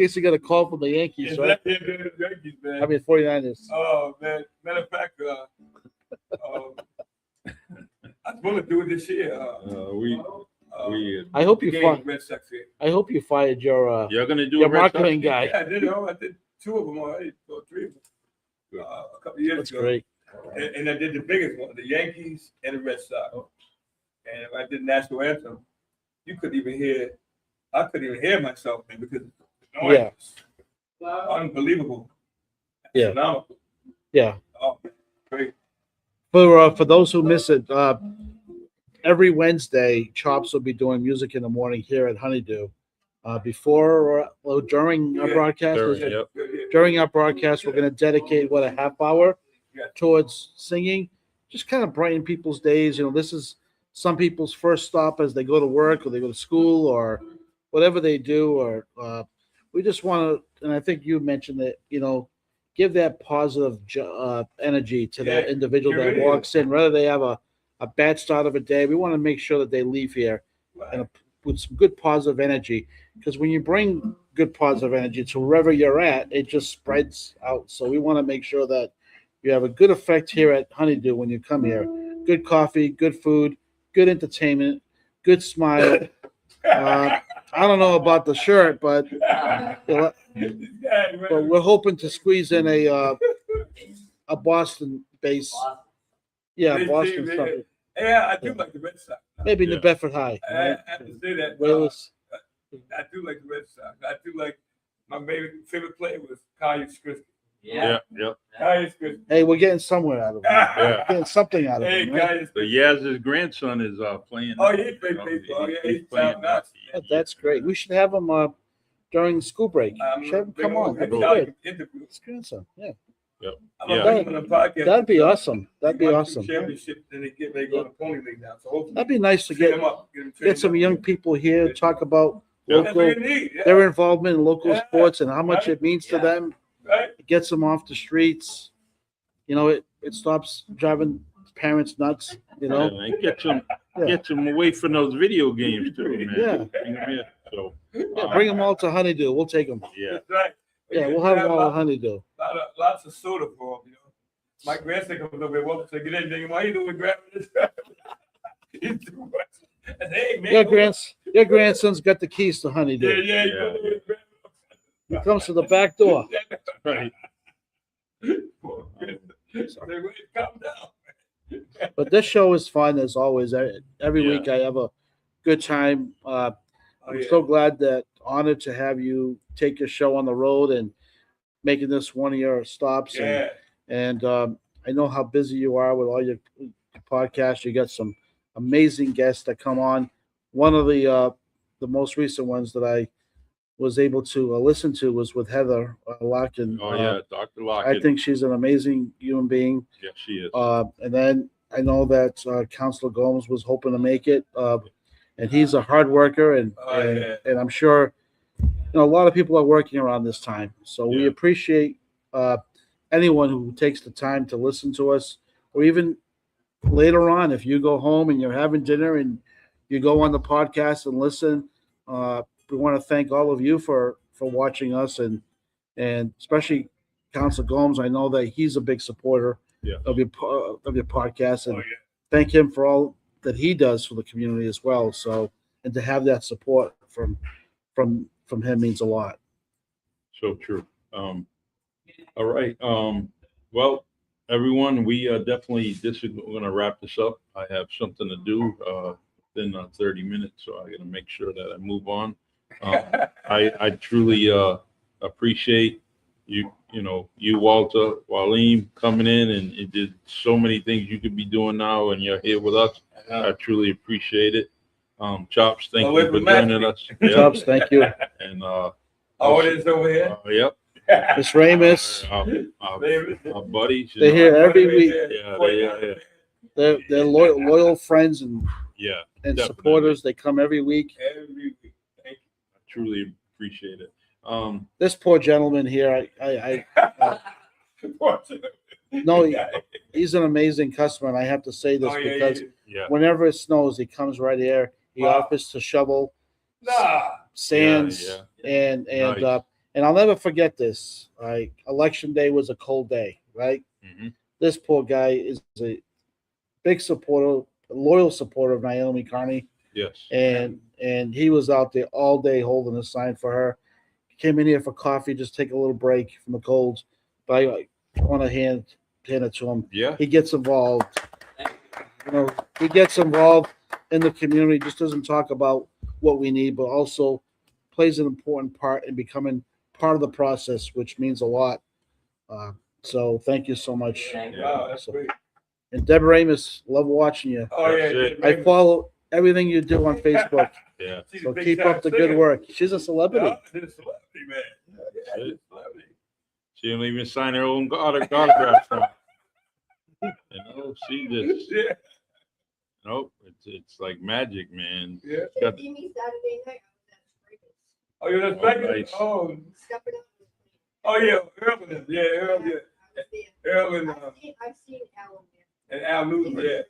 case you get a call from the Yankees, right? Yankees, man. I mean 49ers. Oh man, matter of fact, I was going to do it this year. We I hope you game, fi- Red Sox game. I hope you fired your you're gonna do your a Red Sox marketing game? guy. Yeah, I did. I did 2 of them already, or 3 of them. A couple years That's ago. great. And I did the biggest one, the Yankees and the Red Sox. And if I did national anthem, I couldn't even hear myself, man, because the noise was unbelievable. Yeah. Phenomenal. Yeah. Oh, great. For those who miss it, every Wednesday, Chops will be doing music in the morning here at Honeydew. Before or during our broadcast, Yep. during our broadcast, we're going to dedicate a half hour Yeah. towards singing, just kind of brighten people's days. You know, this is some people's first stop as they go to work or they go to school or whatever they do. Or we just want to, and I think you mentioned that, you know, give that positive energy to that Yeah, individual it that really walks in, whether they have a bad start of a day. We want to make sure that they leave here Right. with some good positive energy, because when you bring good positive energy to wherever you're at, it just spreads out. So we want to make sure that you have a good effect here at Honeydew when you come here. Good coffee, good food, good entertainment, good smile, I don't know about the shirt, but we're hoping to squeeze in a Boston base. Yeah, They Boston say, something. Yeah, I do like the Red Sox. Maybe Yeah. New Bedford High. I have to say that. Whalers. I do like the Red Sox. I do like my favorite player was Kyle Skrizky. Yeah. Kyle Skrizky. Hey, we're getting somewhere out of it. Yeah. We're getting something out of Hey, it. Right? Kyle So Skrizky. Yaz's grandson is playing. Oh, he plays You know, baseball. Yeah, he's he's playing top notch. That's great. We should have him during school break. Should have him come on. That'd be good. His grandson. Yeah. I'm Yeah. gonna put him on the podcast. That'd be awesome. That'd be He won 2 awesome. championships, then they go to Pony League now. So hopefully, That'd be nice to train get him up, him get trained some up. young people here, talk about Yeah. That's what local, you need. Yeah. their involvement in local Yeah. sports and how much Right. it means to Yeah. them. Right? It gets them off the streets. You know, it stops driving parents nuts. You know, Yeah, and gets them Yeah. away from those video games too, man. Yeah. Bring 'em here. So yeah, bring them all to Honeydew. We'll take them. yeah. That's right. Yeah, we'll have them all at Honeydew. Lots of soda for him, you know. My grandson comes over here, welcome to get in, nigga. Why you doing grabbing this? He's too much. I said, hey, man. Your grandson's got the keys to Honeydew. Yeah, Yeah. you go over here, grab He comes to the back door. Right. Calm down. But this show is fun as always. Every Yeah. week I have a good time. Oh, I'm yeah. so glad honored to have you take your show on the road and making this one of your stops. Yeah. And I know how busy you are with all your podcasts. You got some amazing guests that come on. One of the most recent ones that I was able to listen to was with Heather Locken. Oh yeah, Dr. I Lockett. think she's an amazing human being. Yeah, she is. And then I know that Councilor Gomes was hoping to make it, and he's a hard worker, and I'm sure a lot of people are working around this time. So we Yeah. appreciate anyone who takes the time to listen to us, or even later on, if you go home and you're having dinner and you go on the podcast and listen. We want to thank all of you for watching us, and especially Councilor Gomes. I know that he's a big supporter Yeah. of your podcast, and Oh, yeah. thank him for all that he does for the community as well. So, and to have that support from him means a lot. So true. All right. Well, everyone, we definitely we're gonna wrap this up. I have something to do within 30 minutes, so I gotta make sure that I move on. I truly appreciate you, Walter, Waleem, coming in, and you did so many things you could be doing now, and you're here with us. I truly appreciate it. Chops, thank Away you for from Matt. joining us. Chops, thank you. And Oh, it is over here. yep, Miss Ramus, our buddies. they're here every week. Yeah, they are here. They're loyal friends and Yeah, and definitely. supporters. They come every week. Every week. Thank I truly appreciate it. This poor gentleman here, I you. no, he's an amazing customer, and I have to say this Oh, yeah, because Yeah, whenever it snows, he comes right here. He Wow. offers to shovel Nah. sands, yeah. and Nice. and I'll never forget this. Like Election Day was a cold day, right? Mhm. This poor guy is a big supporter, loyal supporter of Naomi Carney, Yes. and he was out there all day holding a sign for her. He came in here for coffee, just take a little break from the cold. But I want to hand it to him. Yeah. He gets involved. He gets involved in the community. Just doesn't talk about what we need, but also plays an important part in becoming part of the process, which means a lot. So thank you so much. Wow, that's great. And Deborah Amos, love watching you. Oh, yeah. That's it. I follow everything you do on Facebook. Yeah. She's a So big keep time up the good singer. work. She's a celebrity. Yeah, she's a celebrity, man. Yeah, she's a celebrity. She don't even sign her own autographs now. She just Yeah. nope. It's like magic, man. Yeah. Got- See me Saturday night. Oh, you're the Oh, second? nice. Oh, Step it up. oh, yeah. Earl with them. Yeah, Earl, yeah. Earl and, I've seen Alan there. and Al Newton, yeah.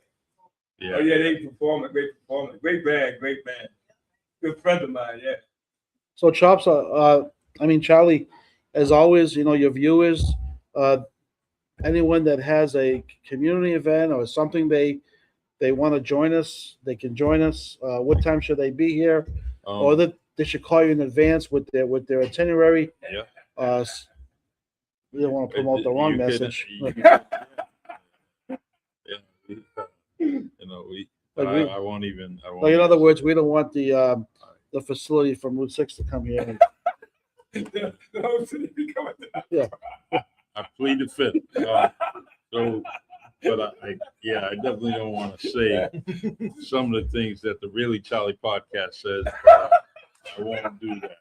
Yeah. Oh, yeah, they performing, great performance. Great band, great band. Good friend of mine, yeah. So Chops, Charlie, as always, your viewers, anyone that has a community event or something they want to join us, they can join us. What time should they be here? or that they should call you in advance with their itinerary. Yeah. We don't want to promote the wrong You could- message. you could- yeah, you know, Like I won't even. I won't Like in even- other words, we don't want the facility from Route 6 to come here. The whole city be coming down. I plead the fifth. So, but I definitely don't want to say some of the things that the Really Charlie podcast says. But I won't do that.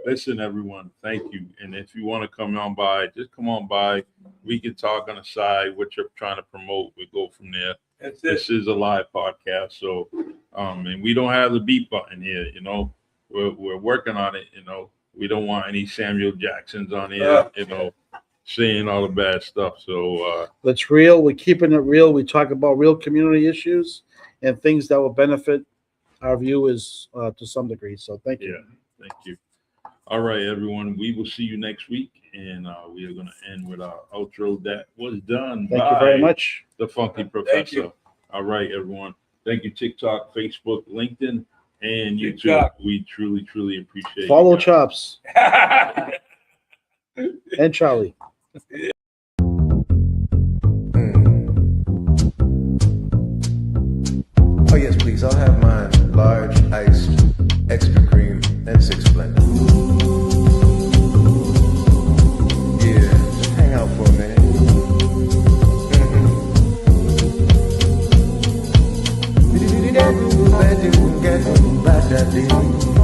Listen, everyone, thank you. And if you want to come on by, just come on by. We can talk on the side what you're trying to promote. We go from there. That's it. This is a live podcast, so and we don't have the beat button here. You know, we're working on it. You know, we don't want any Samuel Jacksons on here. You know, saying all the bad stuff. So It's real. We're keeping it real. We talk about real community issues and things that will benefit our viewers to some degree. So thank you. yeah, thank you. All right, everyone. We will see you next week, and we are going to end with our outro that was done. Thank you very by much. The Funky Professor. All right, everyone. Thank you, TikTok, Facebook, LinkedIn, and YouTube. TikTok. We truly, truly appreciate it. Follow Chops and Charlie. Oh yes, please. I'll have mine large, iced, extra cream, and 6 Splendid. Yeah, just hang out for a minute. Mm-hmm.